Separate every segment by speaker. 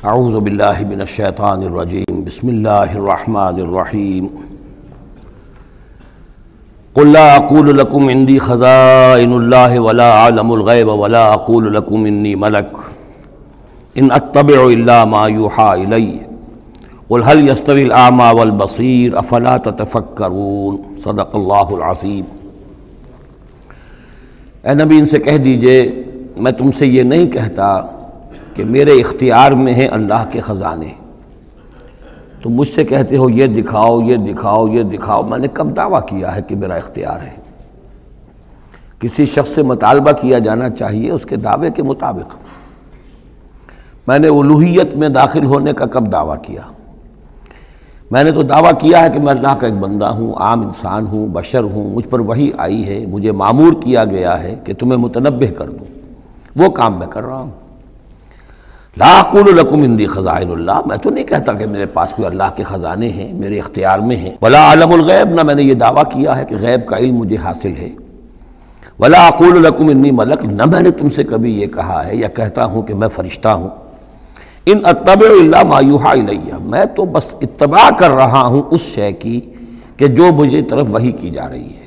Speaker 1: اعوذ باللہ من الشیطان الرجیم بسم اللہ الرحمن الرحیم قل لا اقول لکم عندی خزائن اللہ ولا اعلم الغیب ولا اقول لکم انی ملک ان اتبع الا ما یوحی الی قل هل یستوی الاعمی والبصیر افلا تتفکرون صدق اللہ العظیم۔ اے نبی ان سے کہہ دیجئے میں تم سے یہ نہیں کہتا کہ میرے اختیار میں ہیں اللہ کے خزانے، تم مجھ سے کہتے ہو یہ دکھاؤ یہ دکھاؤ یہ دکھاؤ۔ میں نے کب دعویٰ کیا ہے کہ میرا اختیار ہے؟ کسی شخص سے مطالبہ کیا جانا چاہیے اس کے دعوے کے مطابق۔ میں نے الوہیت میں داخل ہونے کا کب دعویٰ کیا؟ میں نے تو دعویٰ کیا ہے کہ میں اللہ کا ایک بندہ ہوں، عام انسان ہوں، بشر ہوں، مجھ پر وحی آئی ہے، مجھے مامور کیا گیا ہے کہ تمہیں متنبہ کر دوں، وہ کام میں کر رہا ہوں۔ لا اقول لکم عندی خزائن اللہ، میں تو نہیں کہتا کہ میرے پاس کوئی اللہ کے خزانے ہیں، میرے اختیار میں ہیں۔ ولا اعلم الغیب، نہ میں نے یہ دعویٰ کیا ہے کہ غیب کا علم مجھے حاصل ہے۔ ولا اقول لکم انی ملک، نہ میں نے تم سے کبھی یہ کہا ہے یا کہتا ہوں کہ میں فرشتہ ہوں۔ ان اتبع الا ما یوحی الی، میں تو بس اتباع کر رہا ہوں اس شے کی کہ جو مجھے طرف وحی کی جا رہی ہے۔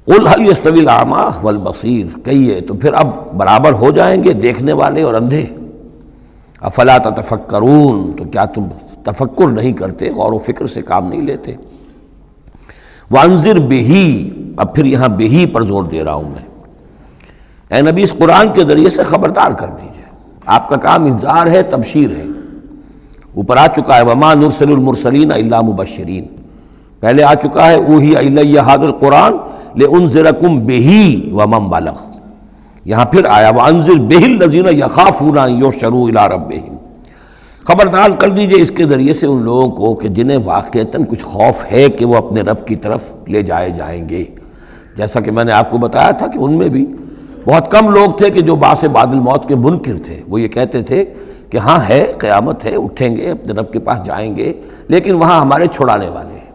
Speaker 1: قل هل یستوی الاعمی والبصیر، کہیے تو پھر اب برابر ہو جائیں گے دیکھنے والے اور اندھے؟ افلا تتفکرون، تو کیا تم تفکر نہیں کرتے، غور و فکر سے کام نہیں لیتے؟ وانذر بہ، اب پھر یہاں بہ پر زور دے رہا ہوں میں۔ اے نبی اس قرآن کے ذریعے سے خبردار کر دیجئے، آپ کا کام انذار ہے، تبشیر ہے۔ اوپر آ چکا ہے وما نرسل المرسلین الا مبشرین، پہلے آ چکا ہے اوحی الی ھذا القرآن لانذرکم بہ ومن بلغ، یہاں پھر آیا وانذر بہ الذین یخافون ان یحشروا الی ربہم، خبردار کر دیجئے اس کے ذریعے سے ان لوگوں کو کہ جنہیں واقعتاً کچھ خوف ہے کہ وہ اپنے رب کی طرف لے جائے جائیں گے۔ جیسا کہ میں نے آپ کو بتایا تھا کہ ان میں بھی بہت کم لوگ تھے کہ جو بعث بعد الموت کے منکر تھے، وہ یہ کہتے تھے کہ ہاں ہے، قیامت ہے، اٹھیں گے، اپنے رب کے پاس جائیں گے، لیکن وہاں ہمارے چھڑانے والے ہیں،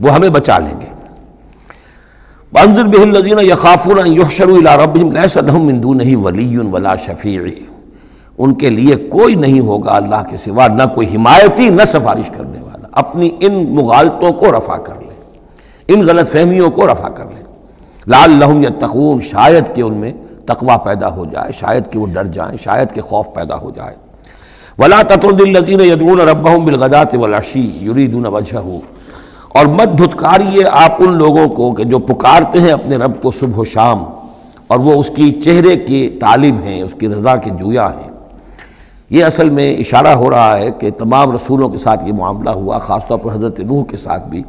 Speaker 1: وہ ہمیں بچا لیں گے۔ وانذر بہ الذین یخافون ان یحشروا الی ربہم لیس لہم من دونہ ولی ولا شفیع، ان کے لیے کوئی نہیں ہوگا اللہ کے سوا، نہ کوئی حمایتی نہ سفارش کرنے والا۔ اپنی ان مغالطوں کو رفع کر لیں، ان غلط فہمیوں کو رفع کر لیں۔ لعلہم یتقون، شاید کہ ان میں تقوی پیدا ہو جائے، شاید کہ وہ ڈر جائیں، شاید کہ خوف پیدا ہو جائے۔ ولا تطرد الذین یدعون ربہم بالغداۃ والعشی یریدون وجہہ، اور مت دھتکاریے آپ ان لوگوں کو کہ جو پکارتے ہیں اپنے رب کو صبح و شام اور وہ اس کی چہرے کے طالب ہیں، اس کی رضا کے جویا ہیں۔ یہ اصل میں اشارہ ہو رہا ہے کہ تمام رسولوں کے ساتھ یہ معاملہ ہوا، خاص طور پر حضرت نوح کے ساتھ بھی،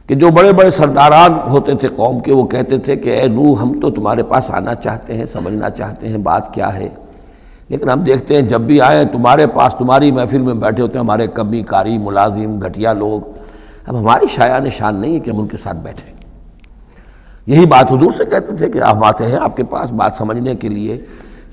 Speaker 1: کہ جو بڑے بڑے سرداران ہوتے تھے قوم کے، وہ کہتے تھے کہ اے نوح ہم تو تمہارے پاس آنا چاہتے ہیں، سمجھنا چاہتے ہیں بات کیا ہے، لیکن ہم دیکھتے ہیں جب بھی آئیں تمہارے پاس، تمہاری محفل میں بیٹھے ہوتے ہیں ہمارے کمی کاری ملازم گھٹیا لوگ، اب ہماری شایان شان نہیں ہے کہ ہم ان کے ساتھ بیٹھیں۔ یہی بات حضور سے کہتے تھے کہ آپ آتے ہیں آپ کے پاس بات سمجھنے کے لیے،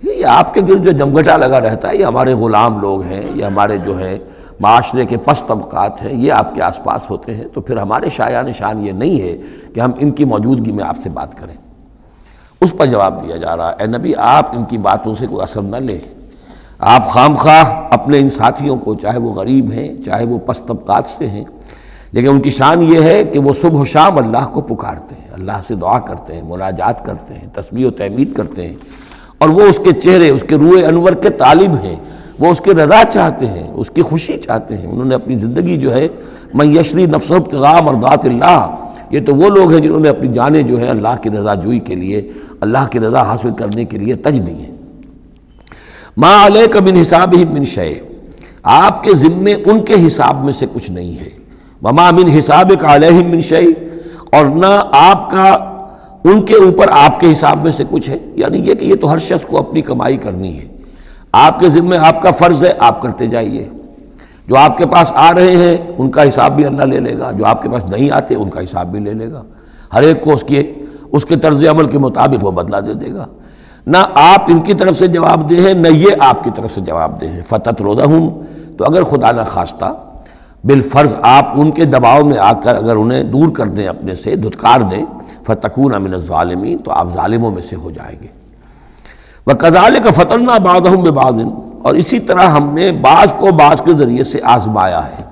Speaker 1: یہ آپ کے گرد جو جمگھٹا لگا رہتا ہے یہ ہمارے غلام لوگ ہیں، یہ ہمارے جو ہیں معاشرے کے پست طبقات ہیں، یہ آپ کے آس پاس ہوتے ہیں، تو پھر ہمارے شایان شان یہ نہیں ہے کہ ہم ان کی موجودگی میں آپ سے بات کریں۔ اس پر جواب دیا جا رہا ہے اے نبی آپ ان کی باتوں سے کوئی اثر نہ لیں، آپ خام خواہ اپنے ان ساتھیوں کو، چاہے وہ غریب ہیں چاہے وہ پست طبقات سے ہیں، لیکن ان کی شان یہ ہے کہ وہ صبح و شام اللہ کو پکارتے ہیں، اللہ سے دعا کرتے ہیں، مناجات کرتے ہیں، تسبیح و تحمید کرتے ہیں، اور وہ اس کے چہرے، اس کے روح انور کے طالب ہیں، وہ اس کی رضا چاہتے ہیں، اس کی خوشی چاہتے ہیں۔ انہوں نے اپنی زندگی جو ہے من یشری نفسہ ابتغاء مرضات اللہ، یہ تو وہ لوگ ہیں جنہوں نے اپنی جانیں جو ہے اللہ کی رضا جوئی کے لیے، اللہ کی رضا حاصل کرنے کے لیے تج دی ہیں۔ ما علیک من حسابہم من شیء، آپ کے ذمے ان کے حساب میں سے کچھ نہیں ہے۔ وما من حسابک علیہم من شیء، اور نہ آپ کا ان کے اوپر آپ کے حساب میں سے کچھ ہے، یعنی یہ کہ یہ تو ہر شخص کو اپنی کمائی کرنی ہے، آپ کے ذمے آپ کا فرض ہے، آپ کرتے جائیے۔ جو آپ کے پاس آ رہے ہیں ان کا حساب بھی اللہ لے لے گا، جو آپ کے پاس نہیں آتے ان کا حساب بھی لے لے گا، ہر ایک کو اس کے طرز عمل کے مطابق وہ بدلہ دے دے گا۔ نہ آپ ان کی طرف سے جواب دہ ہیں نہ یہ آپ کی طرف سے جواب دہ ہیں۔ فتطردہم، تو اگر خدا نہ خواستہ بالفرض آپ ان کے دباؤ میں آ کر اگر انہیں دور کر دیں، اپنے سے دھتکار دیں، فتکون من الظالمین، تو آپ ظالموں میں سے ہو جائیں گے۔ وَكَذَلِكَ فَتَنَّا بَعْضَهُم بِبَعْضٍ، اور اسی طرح ہم نے بعض کو بعض کے ذریعے سے آزمایا ہے۔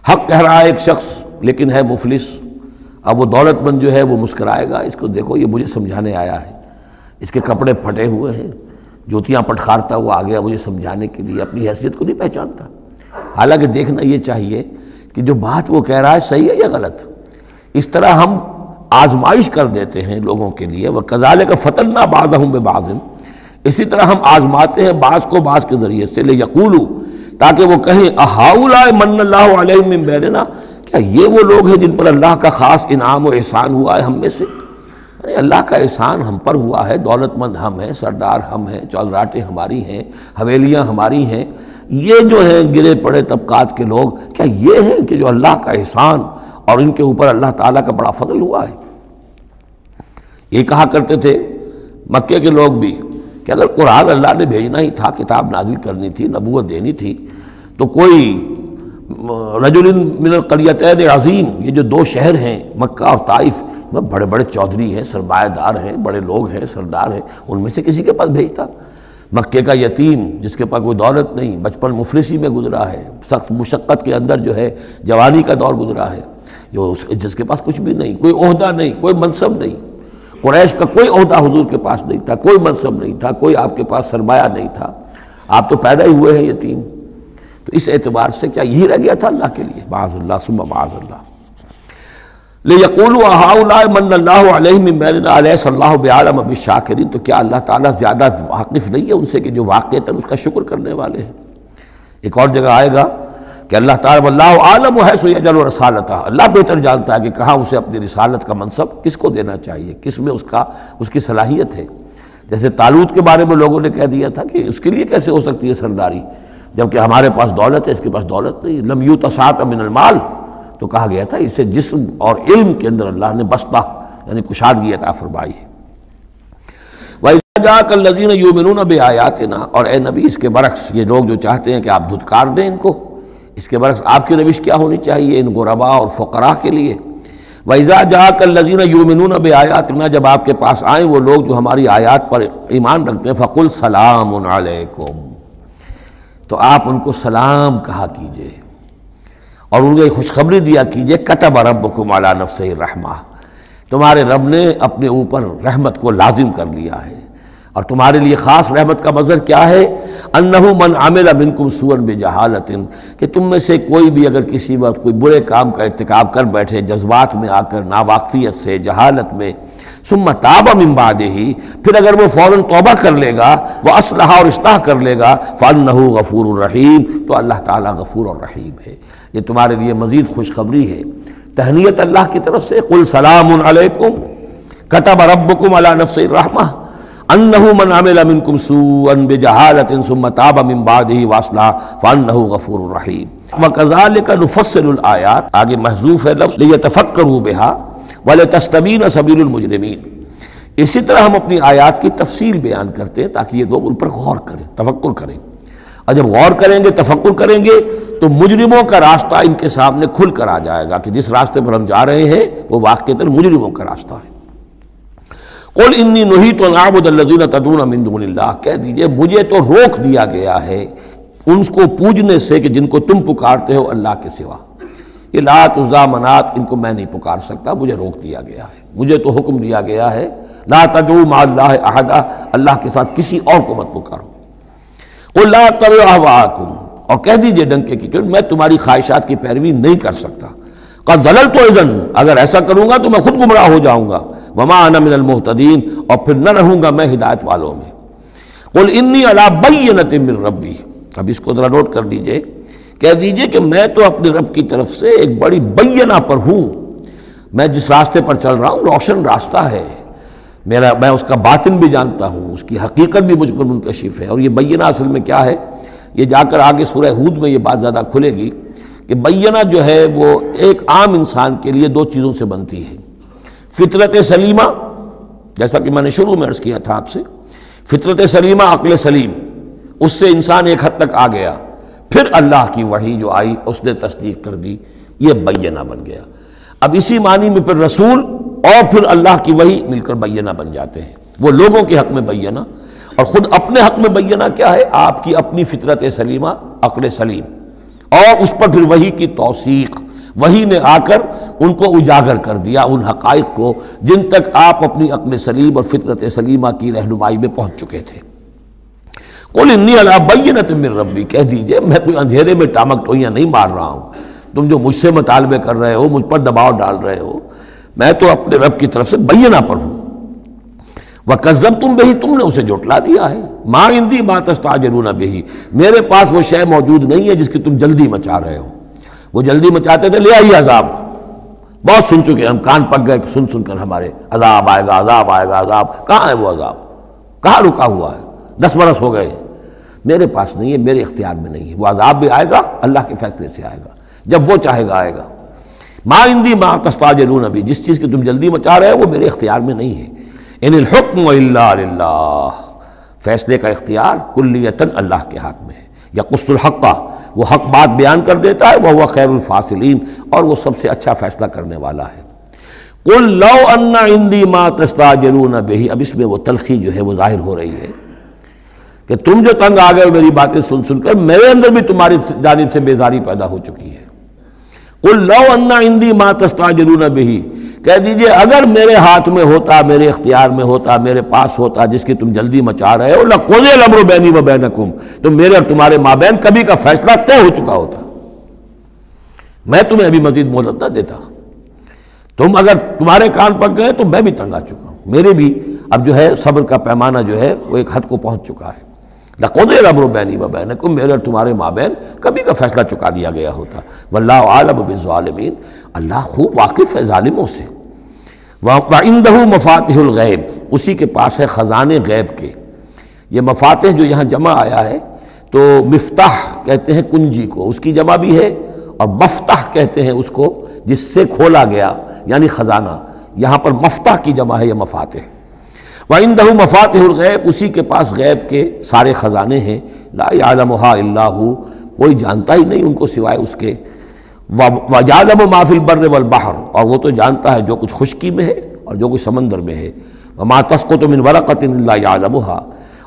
Speaker 1: حق کہہ رہا ہے ایک شخص لیکن ہے مفلس، اب وہ دولت مند جو ہے وہ مسکرائے گا، اس کو دیکھو یہ مجھے سمجھانے آیا ہے، اس کے کپڑے پھٹے ہوئے ہیں، جوتیاں پٹخارتا ہوا آ گیا مجھے سمجھانے کے لیے، اپنی حیثیت کو نہیں پہچانتا۔ حالانکہ دیکھنا یہ چاہیے کہ جو بات وہ کہہ رہا ہے صحیح ہے یا غلط۔ اس طرح ہم آزمائش کر دیتے ہیں لوگوں کے لیے، وَكَذَلِكَ فَتَنَّا بَعْضَهُم بِبَعْضٍ، اسی طرح ہم آزماتے ہیں بعض کو بعض کے ذریعے سے، لِيَقُولُوا، تاکہ وہ کہیں أَهَٰؤُلَاءِ مَنَّ اللَّهُ عَلَيْهِم مِّن بَيْنِنَا، کیا یہ وہ لوگ ہیں جن پر اللہ کا خاص انعام و احسان ہوا ہے ہم میں سے؟ اللہ کا احسان ہم پر ہوا ہے، دولت مند ہم ہیں، سردار ہم ہیں، چودراٹیں ہماری ہیں، حویلیاں ہماری ہیں، یہ جو ہیں گرے پڑے طبقات کے لوگ، کیا یہ ہیں کہ جو اللہ کا احسان اور ان کے اوپر اللہ تعالیٰ کا بڑا فضل ہوا ہے؟ یہ کہا کرتے تھے مکے کے لوگ بھی کہ اگر قرآن اللہ نے بھیجنا ہی تھا، کتاب نازل کرنی تھی، نبوت دینی تھی، تو کوئی رجل من القریتین عظیم، یہ جو دو شہر ہیں مکہ اور طائف، بڑے بڑے چودھری ہیں، سرمایہ دار ہیں، بڑے لوگ ہیں، سردار ہیں، ان میں سے کسی کے پاس بھیجتا۔ مکے کا یتیم جس کے پاس کوئی دولت نہیں، بچپن مفلسی میں گزرا ہے، سخت مشقت کے اندر جو ہے جوانی کا دور گزرا ہے، جس کے پاس کچھ بھی نہیں، کوئی عہدہ نہیں، کوئی منصب نہیں، قریش کا کوئی عہدہ حضور کے پاس نہیں تھا، کوئی منصب نہیں تھا، کوئی آپ کے پاس سرمایہ نہیں تھا، آپ تو پیدا ہی ہوئے ہیں یتیم، تو اس اعتبار سے کیا یہی رہ گیا تھا اللہ کے لیے؟ معاذ اللہ ثم معاذ اللہ۔ لِيَقُولُوا أَهَٰؤُلَاءِ مَنَّ اللَّهُ عَلَيْهِم مِّن بَيْنِنَا أَلَيْسَ اللَّهُ بِأَعْلَمَ بِالشَّاكِرِينَ، تو کیا اللہ تعالیٰ زیادہ واقف نہیں ہے ان سے کہ جو واقعتاً اس کا شکر کرنے والے ہیں؟ ایک اور جگہ آئے گا کہ اللہ تعالیٰ وَاللَّهُ أَعْلَمُ حَيْثُ يَجْعَلُ رِسَالَتَهُ، اللہ بہتر جانتا ہے کہ کہاں اسے اپنی رسالت کا منصب کس کو دینا چاہیے، کس میں اس کی صلاحیت ہے۔ جیسے طالوت کے بارے میں لوگوں نے کہہ دیا تھا کہ اس کے لیے کیسے ہو سکتی ہے سرداری، جبکہ ہمارے پاس دولت ہے، اس کے پاس دولت نہیں، لم یؤت سعۃ من المال، تو کہا گیا تھا اسے جسم اور علم کے اندر اللہ نے بسطہ یعنی کشادگی عطا فرمائی ہے۔ وَإِذَا جَاءَكَ الَّذِينَ يُؤْمِنُونَ بِآيَاتِنَا، اور اے نبی اس کے برعکس یہ لوگ جو چاہتے ہیں کہ آپ دھتکار دیں ان کو، اس کے برعکس آپ کی روش کیا ہونی چاہیے ان غرباء اور فقراء کے لیے؟ وَإِذَا جَاءَكَ الَّذِينَ يُؤْمِنُونَ بِآيَاتِنَا، جب آپ کے پاس آئیں وہ لوگ جو ہماری آیات پر ایمان رکھتے ہیں، فَقُلْ سَلَامٌ عَلَيْكُمْ، تو آپ ان کو سلام کہا کیجئے اور ان کو خوشخبری دیا کیجئے، کتب ربکم علی نفسہ الرحمہ، تمہارے رب نے اپنے اوپر رحمت کو لازم کر لیا ہے، اور تمہارے لیے خاص رحمت کا مظہر کیا ہے؟ انہ من عمل منکم سوءا بجہالۃ، کہ تم میں سے کوئی بھی اگر کسی وقت کوئی برے کام کا ارتکاب کر بیٹھے، جذبات میں آ کر، ناواقفیت سے، جہالت میں، ثم تاب من بعدہ، پھر اگر وہ فوراً توبہ کر لے گا، وہ اصلاح اور اصلاح کر لے گا، فانہ غفور الرحیم، تو اللہ تعالیٰ غفور الرحیم ہے۔ یہ تمہارے لیے مزید خوشخبری ہے، تہنیت اللہ کی طرف سے، قل سلام علیکم کتب ربکم علی نفسہ الرحمہ انہ من عمل منکم سوءا بجہالۃ ثم تاب من بعدہ واصلح فانہ غفور الرحیم۔ وکذالک نفصل الآیات، آگے محذوف ہے لفظ لیتفکروا بہا ولتستبین سبیل المجرمین، اسی طرح ہم اپنی آیات کی تفصیل بیان کرتے ہیں تاکہ یہ لوگ ان پر غور کریں، تفکر کریں، اور جب غور کریں گے، تفکر کریں گے تو مجرموں کا راستہ ان کے سامنے کھل کر آ جائے گا کہ جس راستے پر ہم جا رہے ہیں وہ واقعتاً مجرموں کا راستہ ہے۔ قل انی نہیت ان اعبد الذین تدعون من دون اللہ، کہہ دیجئے مجھے تو روک دیا گیا ہے ان کو پوجنے سے کہ جن کو تم پکارتے ہو اللہ کے سوا، یہ لات عزیٰ منات ان کو میں نہیں پکار سکتا، مجھے روک دیا گیا ہے، مجھے تو حکم دیا گیا ہے لا تدعوا مع اللہ احدا، اللہ کے ساتھ کسی اور کو مت پکارو۔ قل لا اتبع اہواءکم، اور کہہ دیجئے ڈنکے کی چوٹ میں تمہاری خواہشات کی پیروی نہیں کر سکتا، قد ضللت اذن، اگر ایسا کروں گا تو میں خود گمراہ ہو جاؤں گا، وما انا من المہتدین، اور پھر نہ رہوں گا میں ہدایت والوں میں۔ قل انی علی بینۃ من ربی، اب اس کو ذرا نوٹ کر لیجئے، کہہ دیجئے کہ میں تو اپنے رب کی طرف سے ایک بڑی بینہ پر ہوں، میں جس راستے پر چل رہا ہوں روشن راستہ ہے، میں اس کا باطن بھی جانتا ہوں، اس کی حقیقت بھی مجھ پر منکشف ہے۔ اور یہ بینہ اصل میں کیا ہے، یہ جا کر آگے سورہ ہود میں یہ بات زیادہ کھلے گی کہ بینہ جو ہے وہ ایک عام انسان کے لیے دو چیزوں سے بنتی ہے، فطرت سلیمہ، جیسا کہ میں نے شروع میں عرض کیا تھا آپ سے، فطرت سلیمہ، عقل سلیم، اس سے انسان ایک حد تک آ گیا، پھر اللہ کی وحی جو آئی اس نے تصدیق کر دی، یہ بینہ بن گیا۔ اب اسی معنی میں پھر رسول اور پھر اللہ کی وحی مل کر بینہ بن جاتے ہیں، وہ لوگوں کے حق میں بینہ اور خود اپنے حق میں بینہ کیا ہے؟ آپ کی اپنی فطرت سلیمہ، عقل سلیم، اور اس پر پھر وحی کی توثیق، وحی نے آ کر ان کو اجاگر کر دیا ان حقائق کو جن تک آپ اپنی عقل سلیم اور فطرت سلیمہ کی رہنمائی میں پہنچ چکے تھے۔ قل انی علی بینۃ من ربی، کہہ دیجئے میں کوئی اندھیرے میں ٹامک ٹوئیاں نہیں مار رہا ہوں، تم جو مجھ سے مطالبے کر رہے ہو، مجھ پر دباؤ ڈال رہے ہو، میں تو اپنے رب کی طرف سے بینہ پر ہوں۔ وَكَذَّبْتُمْ بِهِ، تم نے اسے جھٹلا دیا ہے۔ مَا عِندِي مَا تَسْتَعْجِلُونَ بِهِ، میرے پاس وہ شے موجود نہیں ہے جس کی تم جلدی مچا رہے ہو۔ وہ جلدی مچاتے تھے، لے آئیے عذاب، بہت سن چکے ہم، کان پک گئے سن سن کر ہمارے، عذاب آئے گا، عذاب آئے گا، عذاب کہاں ہے؟ وہ عذاب کہاں رکا ہوا ہے؟ 10 برس ہو گئے، میرے پاس نہیں ہے، میرے اختیار میں نہیں ہے۔ وہ عذاب بھی آئے گا، اللہ کے فیصلے سے آئے گا، جب وہ چاہے گا آئے گا۔ ما عندی ما تستعجلون بھی، جس چیز کی تم جلدی مچا رہے ہو وہ میرے اختیار میں نہیں ہے۔ ان الحکم الا للہ، فیصلے کا اختیار کلیتاً اللہ کے ہاتھ میں ہے۔ یقص الحق، وہ حق بات بیان کر دیتا ہے، وہ خیر الفاصلین، اور وہ سب سے اچھا فیصلہ کرنے والا ہے۔ قل لو ان عندی ما تستعجلون بہ، اب اس میں وہ تلخی جو ہے وہ ظاہر ہو رہی ہے کہ تم جو تنگ آ گئے ہو میری باتیں سن سن کر، میرے اندر بھی تمہاری جانب سے بیزاری پیدا ہو چکی ہے۔ قل لو ان عندی ما تستعجلون بہ، کہہ دیجئے اگر میرے ہاتھ میں ہوتا، میرے اختیار میں ہوتا، میرے پاس ہوتا جس کی تم جلدی مچا رہے ہو، لقضی الامر بینی و بینکم، تو میرے اور تمہارے مابین کبھی کا فیصلہ طے ہو چکا ہوتا، میں تمہیں ابھی مزید مہلت نہ دیتا۔ تم اگر تمہارے کان پک گئے تو میں بھی تنگ آ چکا ہوں، میرے بھی اب جو ہے صبر کا پیمانہ جو ہے وہ ایک حد کو پہنچ چکا ہے۔ لقضی الامر بینی و بینکم، میرے اور تمہارے مابین کبھی کا فیصلہ چکا دیا گیا ہوتا۔ واللہ عالم بالظالمین، اللہ خوب واقف ہے ظالموں سے۔ وَعِندَهُ مَفَاتِحُ الْغَیب، اسی کے پاس ہے خزانے غیب کے۔ یہ مفاتح جو یہاں جمع آیا ہے تو مفتاح کہتے ہیں کنجی کو، اس کی جمع بھی ہے، اور مفتاح کہتے ہیں اس کو جس سے کھولا گیا، یعنی خزانہ۔ یہاں پر مفتاح کی جمع ہے، یہ مفاتح۔ وَعِندَهُ مَفَاتِحُ الْغَیب، اسی کے پاس غیب کے سارے خزانے ہیں۔ لا يَعْلَمُهَا إِلَّا هُوَ، کوئی جانتا ہی نہیں ان کو سوائے اس کے۔ وَيَعْلَمُ مَا فِي الْبَرِّ وَالْبَحْرِ، اور وہ تو جانتا ہے جو کچھ خشکی میں ہے اور جو کچھ سمندر میں ہے۔ وَمَا تَسْقُطُ مِنْ وَرَقَةٍ إِلَّا يَعْلَمُهَا،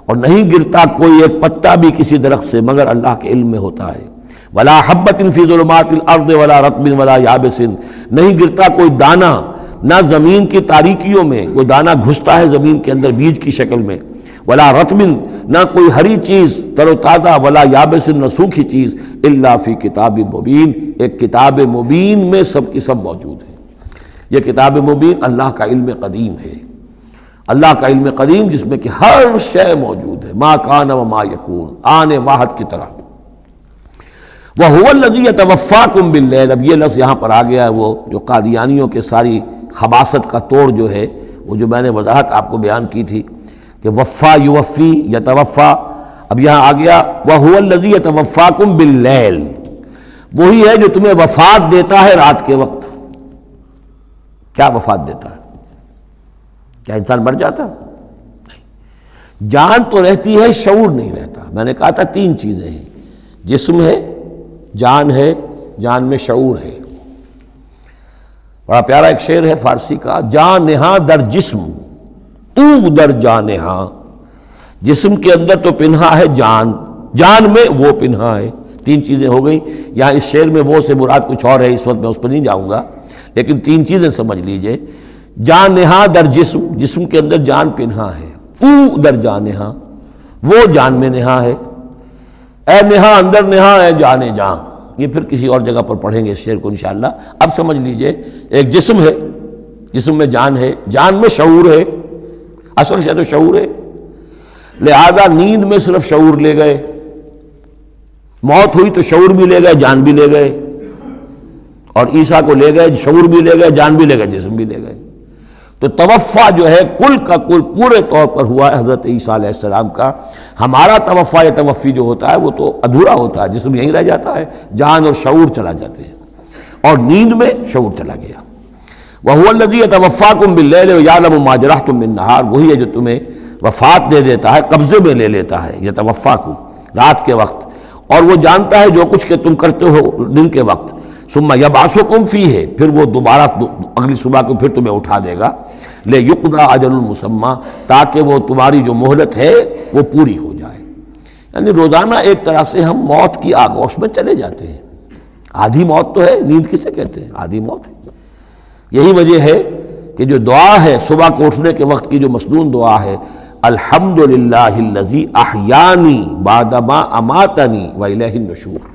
Speaker 1: اور نہیں گرتا کوئی ایک پتا بھی کسی درخت سے مگر اللہ کے علم میں ہوتا ہے۔ وَلَا حَبَّةٍ فِي ظُلُمَاتِ الْأَرْضِ وَلَا رَطْبٍ وَلَا يَابِسٍ، نہیں گرتا کوئی دانہ نہ زمین کی تاریکیوں میں، کوئی دانہ گھستا ہے زمین کے اندر بیج کی شکل میں، ولا رطبن، نہ کوئی ہری چیز تر و تازہ، ولا یابس، نہ سوکھی چیز، الا فی کتاب مبین، ایک کتاب مبین میں سب کی سب موجود ہے۔ یہ کتاب مبین اللہ کا علم قدیم ہے، اللہ کا علم قدیم جس میں کہ ہر شے موجود ہے، ما کان و ما یکون، آن واحد کی طرح۔ وَهُوَ الَّذِي يَتَوَفَّاكُمْ بِاللَّيْلِ، اب یہ لفظ یہاں پر آ گیا ہے، وہ جو قادیانیوں کے ساری خباثت کا توڑ جو ہے، وہ جو میں نے وضاحت آپ کو بیان کی تھی کہ وفا یوفی یتوفا، اب یہاں آ گیا وَهُوَ الَّذِي يَتَوَفَّاكُمْ بِاللَّيْلِ، وہی ہے جو تمہیں وفات دیتا ہے رات کے وقت۔ کیا وفات دیتا ہے؟ کیا انسان مر جاتا؟ نہیں، جان تو رہتی ہے، شعور نہیں رہتا۔ میں نے کہا تھا 3 چیزیں ہیں، جسم ہے، جان ہے، جان میں شعور ہے۔ بڑا پیارا ایک شعر ہے فارسی کا، جان نہاں در جسم او در جان نہاں، جسم کے اندر تو پنہا ہے جان، جان میں وہ پنہا ہے۔ 3 چیزیں ہو گئیں۔ یہاں اس شعر میں وہ سے مراد کچھ اور ہے، اس وقت میں اس پر نہیں جاؤں گا، لیکن 3 چیزیں سمجھ لیجئے۔ جان نہاں در جسم، جسم کے اندر جان پنہا ہے، او در جان نہاں، وہ جان میں نہاں ہے، اے نہاں اندر نہاں اے جانے جان۔ یہ پھر کسی اور جگہ پر پڑھیں گے اس شعر کو انشاءاللہ۔ اب سمجھ لیجئے، ایک جسم ہے، جسم میں جان ہے، جان میں شعور ہے، اصل شے تو شعور ہے، لہذا نیند میں صرف شعور لے گئے، موت ہوئی تو شعور بھی لے گئے، جان بھی لے گئے، اور عیسیٰ کو لے گئے، شعور بھی لے گئے، جان بھی لے گئے، جسم بھی لے گئے۔ تو توفع جو ہے کل کا کل پورے طور پر ہوا ہے حضرت عیسیٰ علیہ السلام کا۔ ہمارا توفع یا توفی جو ہوتا ہے وہ تو ادھورا ہوتا ہے، جسم یہیں رہ جاتا ہے، جان اور شعور چلا جاتے ہیں، اور نیند میں شعور چلا گیا۔ وَهُوَ الَّذِي يَتَوَفَّاكُمْ بِاللَّيْلِ وَيَعْلَمُ مَا جَرَحْتُم بِالنَّهَارِ، وہی ہے جو تمہیں وفات دے دیتا ہے، قبضے میں لے لیتا ہے، يَتَوَفَّاكُم رات کے وقت، اور وہ جانتا ہے جو کچھ کہ تم کرتے ہو دن کے وقت۔ ثُمَّ يَبْعَثُكُمْ فِيهِ، پھر وہ دوبارہ اگلی صبح کو پھر تمہیں اٹھا دے گا۔ لیقضی اجل المسمى، تاکہ وہ تمہاری جو مہلت ہے وہ پوری ہو جائے۔ یعنی روزانہ ایک طرح سے ہم موت کی آغوش میں چلے جاتے ہیں۔ آدھی موت تو ہے، نیند کسے کہتے ہیں؟ آدھی موت ہے۔ یہی وجہ ہے کہ جو دعا ہے صبح کو اٹھنے کے وقت کی جو مسنون دعا ہے، الحمدللہ الذی احیانی بعدما اماتنی والیہ النشور،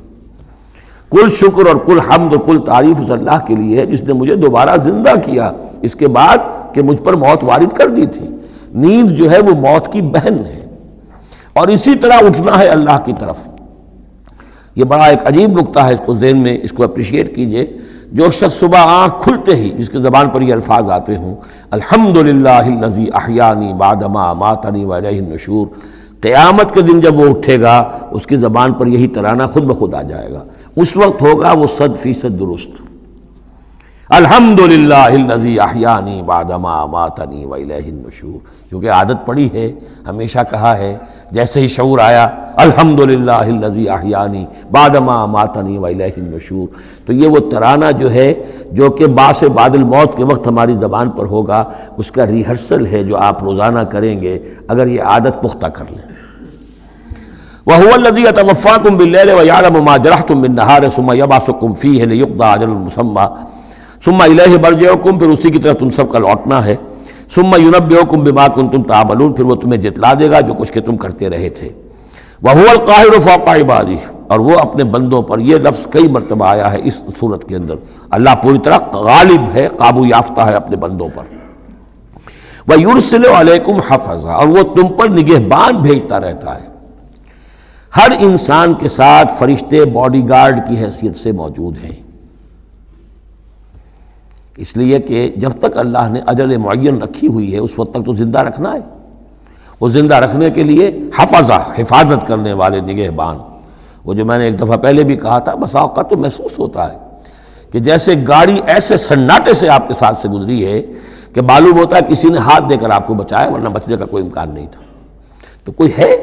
Speaker 1: کل شکر اور کل حمد اور کل تعریف اس اللہ کے لیے ہے جس نے مجھے دوبارہ زندہ کیا اس کے بعد کہ مجھ پر موت وارد کر دی تھی۔ نیند جو ہے وہ موت کی بہن ہے، اور اسی طرح اٹھنا ہے اللہ کی طرف۔ یہ بڑا ایک عجیب نکتہ ہے، اس کو ذہن میں اس کو اپریشیٹ کیجئے۔ جو شخص صبح آنکھ کھلتے ہی جس کے زبان پر یہ الفاظ آتے ہوں، الحمدللہ الذی احیانی بعدما اماتنی والیہ النشور، قیامت کے دن جب وہ اٹھے گا اس کی زبان پر یہی ترانہ خود بخود آ جائے گا، اس وقت ہوگا وہ 100% درست۔ الحمدللہ الذی احیانی بعدما اماتنی والیہ النشور، کیونکہ عادت پڑی ہے، ہمیشہ کہا ہے، جیسے ہی شعور آیا الحمدللہ الذی احیانی بعدما اماتنی والیہ النشور، تو یہ وہ ترانہ جو ہے جو کہ باعث بعد الموت کے وقت ہماری زبان پر ہوگا، اس کا ریہرسل ہے جو آپ روزانہ کریں گے اگر یہ عادت پختہ کر لیں۔ وَهُوَ الَّذِي يَتَوَفَّاكُم بِاللَّيْلِ وَيَعْلَمُ مَا جَرَحْتُم بِالنَّهَارِ ثُمَّ يَبْعَثُكُم فِيهِ لِيُقْضَىٰ أَجَلٌ مُّسَمًّى ثم الیہ مرجعکم، پھر اسی کی طرف تم سب کا لوٹنا ہے۔ ثم ینبئکم بما کنتم تعملون، پھر وہ تمہیں جتلا دے گا جو کچھ کہ تم کرتے رہے تھے۔ وہو القاہر فوق عبادہ، اور وہ اپنے بندوں پر، یہ لفظ کئی مرتبہ آیا ہے اس صورت کے اندر، اللہ پوری طرح غالب ہے، قابو یافتہ ہے اپنے بندوں پر۔ وَيُرْسِلُ عَلَيْكُمْ حَفَظًا، اور وہ تم پر نگہبان بھیجتا رہتا ہے۔ ہر انسان کے ساتھ فرشتے باڈی گارڈ کی حیثیت سے موجود ہیں، اس لیے کہ جب تک اللہ نے اجل معین رکھی ہوئی ہے اس وقت تک تو زندہ رکھنا ہے۔ وہ زندہ رکھنے کے لیے حفظہ، حفاظت کرنے والے نگہبان، وہ جو میں نے ایک دفعہ پہلے بھی کہا تھا، بسا اوقات تو محسوس ہوتا ہے کہ جیسے گاڑی ایسے سناٹے سے آپ کے ساتھ سے گزری ہے کہ معلوم ہوتا ہے کسی نے ہاتھ دے کر آپ کو بچایا، ورنہ بچنے کا کوئی امکان نہیں تھا۔ تو کوئی ہے،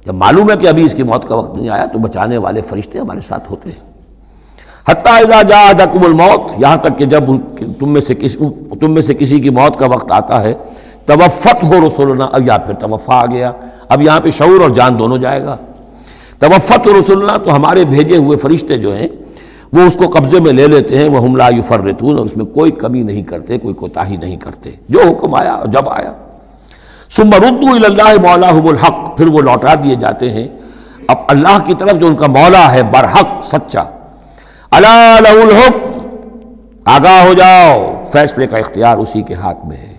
Speaker 1: جب معلوم ہے کہ ابھی اس کی موت کا وقت نہیں آیا تو بچانے والے فرشتے ہمارے ساتھ ہوتے ہیں۔ حتیٰ اذا جاء احدکم الموت، یہاں تک کہ جب تم میں سے کسی کی موت کا وقت آتا ہے، توفته رسلنا، اب یا پھر توفا آ گیا، اب یہاں پہ شعور اور جان دونوں جائے گا۔ توفته رسلنا، تو ہمارے بھیجے ہوئے فرشتے جو ہیں وہ اس کو قبضے میں لے لیتے ہیں، وہم لا یفرطون، اور اس میں کوئی کمی نہیں کرتے، کوئی کوتاہی نہیں کرتے، جو حکم آیا اور جب آیا۔ ثم ردوا الی اللہ مولاہم الحق، پھر وہ لوٹا دیے جاتے ہیں اب اللہ کی طرف جو ان کا مولا ہے برحق، سچا۔ الا لہ الحکم، آگاہ ہو جاؤ، فیصلے کا اختیار اسی کے ہاتھ میں ہے،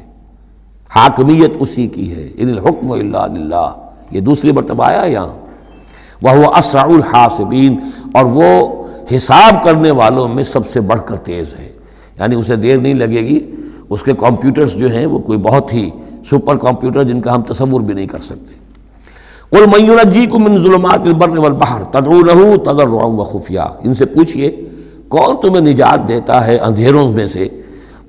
Speaker 1: حاکمیت اسی کی ہے، ان الحکم الا للہ، یہ دوسری مرتبہ آیا یہاں۔ وہو اسرع الحاسبین، اور وہ حساب کرنے والوں میں سب سے بڑھ کر تیز ہے، یعنی اسے دیر نہیں لگے گی، اس کے کمپیوٹرز جو ہیں وہ کوئی بہت ہی سپر کمپیوٹر جن کا ہم تصور بھی نہیں کر سکتے۔ قل من ینجیکم من ظلمات البر والبحر تدعونہ تضرعا وخفیا، ان سے پوچھئے کون تمہیں نجات دیتا ہے اندھیروں میں سے،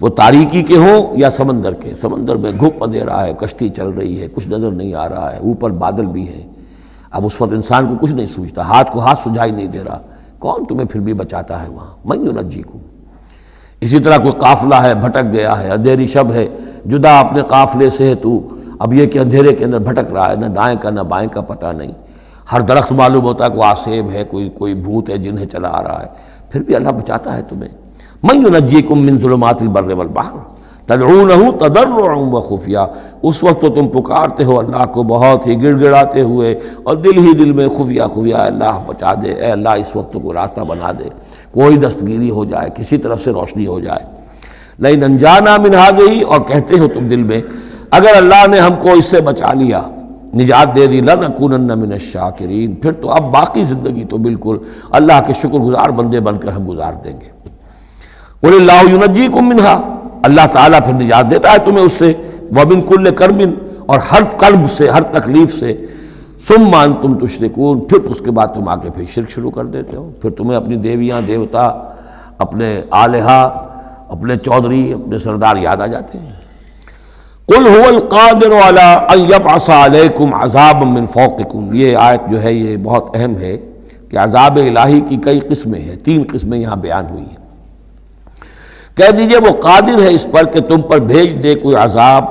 Speaker 1: وہ تاریکی کے ہوں یا سمندر کے، سمندر میں گھپ اندھیرا ہے، کشتی چل رہی ہے، کچھ نظر نہیں آ رہا ہے، اوپر بادل بھی ہیں، اب اس وقت انسان کو کچھ نہیں سوچتا، ہاتھ کو ہاتھ سجھائی نہیں دے رہا، کون تمہیں پھر بھی بچاتا ہے وہاں؟ من ینجیکم۔ اسی طرح کوئی قافلہ ہے بھٹک گیا ہے، اندھیری شب ہے، جدا اپنے قافلے سے ہے تو، اب یہ کہ اندھیرے کے اندر بھٹک رہا ہے، نہ دائیں کا نہ بائیں کا پتہ نہیں، ہر درخت معلوم ہوتا ہے کوئی آسیب ہے، کوئی بھوت ہے جنہیں چلا آ رہا ہے، پھر بھی اللہ بچاتا ہے تمہیں۔ من ینجیکم من ظلمات البر والبحر تدعونہ تضرعا وخفیا، اس وقت تو تم پکارتے ہو اللہ کو بہت ہی گڑ گڑاتے ہوئے اور دل ہی دل میں خفیہ خفیہ، اللہ بچا دے، اے اللہ اس وقت کو راستہ بنا دے، کوئی دستگیری ہو جائے، کسی طرف سے روشنی ہو جائے۔ لئن انجانا من ہذہ، اور کہتے ہو تم دل میں اگر اللہ نے ہم کو اس سے بچا لیا، نجات دے دی، لنکونن من الشاکرین، پھر تو اب باقی زندگی تو بالکل اللہ کے شکر گزار بندے بن کر ہم گزار دیں گے۔ قل اللہ ینجیکم منہا، اللہ تعالیٰ پھر نجات دیتا ہے تمہیں اس سے، ومن کل کرب، اور ہر کرب سے، ہر تکلیف سے، ثم انتم تشرکون، پھر اس کے بعد تم آ کے پھر شرک شروع کر دیتے ہو، پھر تمہیں اپنی دیویاں دیوتا، اپنے آلہہ، اپنے چودھری، اپنے سردار یاد آ جاتے ہیں۔ قل هو القادر على ان يبعث عليكم عذابا من فوقكم، یہ آیت جو ہے یہ بہت اہم ہے کہ عذاب الہی کی کئی قسمیں ہیں، 3 قسمیں یہاں بیان ہوئی ہیں۔ کہہ دیجئے وہ قادر ہے اس پر کہ تم پر بھیج دے کوئی عذاب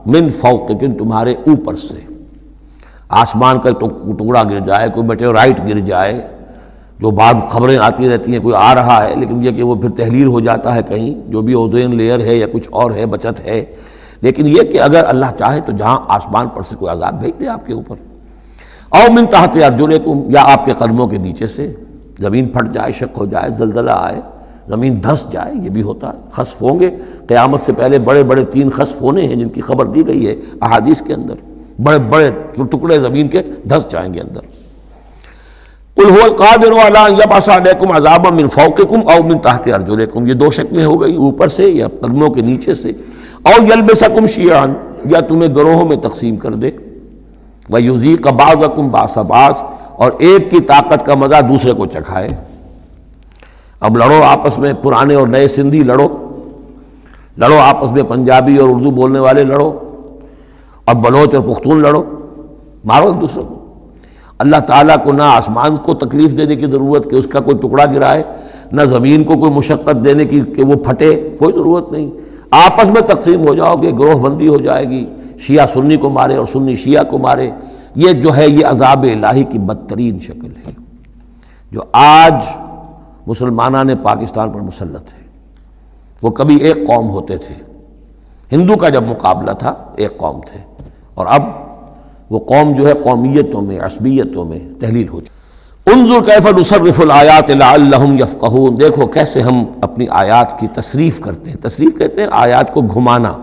Speaker 1: من فوقکم، تمہارے اوپر سے، آسمان کا ٹکڑا گر جائے، کوئی میٹیورائٹ گر جائے، جو بعد خبریں آتی رہتی ہیں کوئی آ رہا ہے، لیکن یہ کہ وہ پھر تحلیل ہو جاتا ہے کہیں، جو بھی اوزون لیئر ہے یا کچھ اور ہے بچت ہے، لیکن یہ کہ اگر اللہ چاہے تو جہاں آسمان پر سے کوئی عذاب بھیج دے آپ کے اوپر، او من تحت ارجلکم، یا آپ کے قدموں کے نیچے سے، زمین پھٹ جائے، شق ہو جائے، زلزلہ آئے، زمین دھنس جائے، یہ بھی ہوتا ہے، خسف ہوں گے، قیامت سے پہلے بڑے بڑے 3 خسف ہونے ہیں جن کی خبر دی گئی ہے احادیث کے اندر، بڑے بڑے ٹکڑے زمین کے دھنس جائیں گے اندر۔ قل هو القادر على ان يبعث عليكم عذابا من فوقكم او من تحت ارجلكم، یہ 2 شکلیں ہو گئی، اوپر سے یا قدموں کے نیچے سے، او يلبسكم شيعا، یا تمہیں گروہوں میں تقسیم کر دے، ويذيق بعضكم بعض بعض، اور ایک کی طاقت کا مزہ دوسرے کو چکھائے۔ اب لڑو آپس میں، پرانے اور نئے سندھی لڑو آپس میں، پنجابی اور اردو بولنے والے لڑو، اور بلوچ اور پختون لڑو، مارو ایک دوسرے کو۔ اللہ تعالیٰ کو نہ آسمان کو تکلیف دینے کی ضرورت کہ اس کا کوئی ٹکڑا گرائے، نہ زمین کو کوئی مشقت دینے کی کہ وہ پھٹے، کوئی ضرورت نہیں، آپس میں تقسیم ہو جاؤ گے، گروہ بندی ہو جائے گی، شیعہ سنی کو مارے اور سنی شیعہ کو مارے۔ یہ جو ہے یہ عذاب الہی کی بدترین شکل ہے، جو آج مسلمانان پاکستان پر مسلط ہے۔ وہ کبھی ایک قوم ہوتے تھے، ہندو کا جب مقابلہ تھا ایک قوم تھے، اور اب وہ قوم جو ہے قومیتوں میں، عصبیتوں میں تحلیل ہو چکی۔ انظر کیف نصرف الآیات لعلہم یفقہون، دیکھو کیسے ہم اپنی آیات کی تصریف کرتے ہیں۔ تصریف کہتے ہیں آیات کو گھمانا،